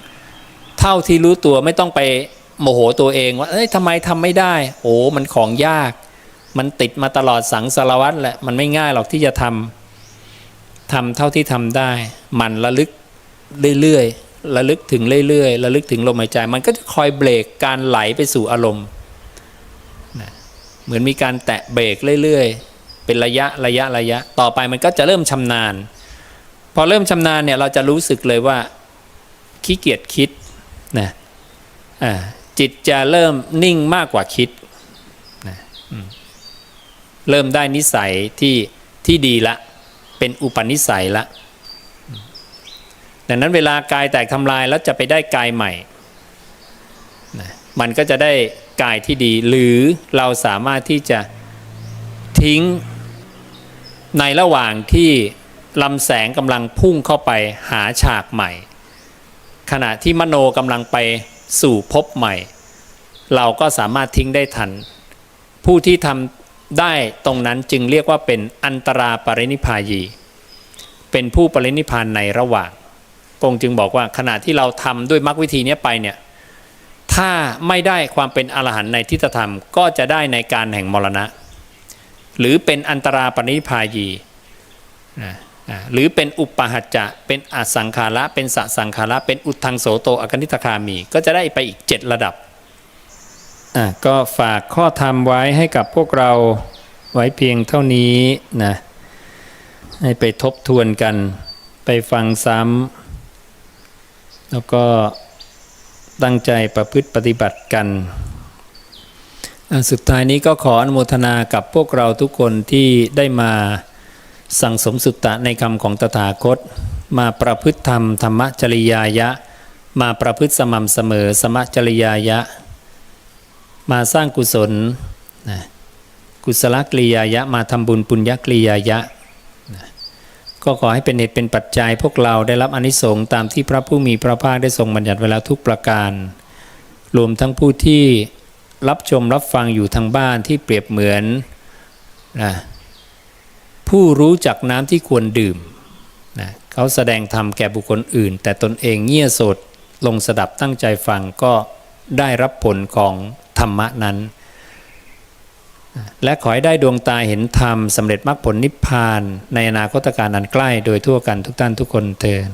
เท่าที่รู้ตัวไม่ต้องไปโมโหตัวเองว่าเอ้ยทำไมทำไม่ได้โอ้มันของยากมันติดมาตลอดสังสารวัฏแหละมันไม่ง่ายหรอกที่จะทำเท่าที่ทำได้มันระลึกเรื่อยๆระลึกถึงเรื่อยๆระลึกถึงลมหายใจมันก็จะคอยเบรกการไหลไปสู่อารมณ์เหมือนมีการแตะเบรกเรื่อยๆเป็นระยะต่อไปมันก็จะเริ่มชำนาญพอเริ่มชำนาญเนี่ยเราจะรู้สึกเลยว่าขี้เกียจคิดนะจิตจะเริ่มนิ่งมากกว่าคิดนะเริ่มได้นิสัยที่ดีละเป็นอุปนิสัยละดังนั้นเวลากายแตกทำลายแล้วจะไปได้กายใหม่นะมันก็จะได้กายที่ดีหรือเราสามารถที่จะทิ้งในระหว่างที่ลำแสงกำลังพุ่งเข้าไปหาฉากใหม่ขณะที่มโนกำลังไปสู่ภพใหม่เราก็สามารถทิ้งได้ทันผู้ที่ทำได้ตรงนั้นจึงเรียกว่าเป็นอันตราปรินิพพายีเป็นผู้ปรินิพพานในระหว่างพระองค์จึงบอกว่าขณะที่เราทำด้วยมรรควิธีนี้ไปเนี่ยถ้าไม่ได้ความเป็นอรหันต์ในทิฏฐธรรมก็จะได้ในการแห่งมรณะหรือเป็นอันตราปรินิพพายีหรือเป็นอุปหัจจะเป็นอสังขาระเป็นสสังขาระเป็นอุทธังโสโตอคนิทคามีก็จะได้ไปอีก7ระดับก็ฝากข้อธรรมไว้ให้กับพวกเราไว้เพียงเท่านี้นะให้ไปทบทวนกันไปฟังซ้ำแล้วก็ตั้งใจประพฤติปฏิบัติกันสุดท้ายนี้ก็ขออนุโมทนากับพวกเราทุกคนที่ได้มาสั่งสมสุตตะในคำของตถาคตมาประพฤติธรรมธรรมจริยายะมาประพฤติสม่ำเสมอสมจริยายะมาสร้างกุศลกุศลกริยายะมาทำบุญปุญญกริยายะก็ขอให้เป็นเหตุเป็นปัจจัยพวกเราได้รับอานิสงส์ตามที่พระผู้มีพระภาคได้ทรงบัญญัติไว้แล้วทุกประการรวมทั้งผู้ที่รับชมรับฟังอยู่ทางบ้านที่เปรียบเหมือนผู้รู้จักน้ำที่ควรดื่มเขาแสดงธรรมแก่บุคคลอื่นแต่ตนเองเงี่ยโสดลงสดับตั้งใจฟังก็ได้รับผลของธรรมะนั้นและขอให้ได้ดวงตาเห็นธรรมสำเร็จมรรคผลนิพพานในอนาคตการอันใกล้โดยทั่วกันทุกท่านทุกคนเทอญ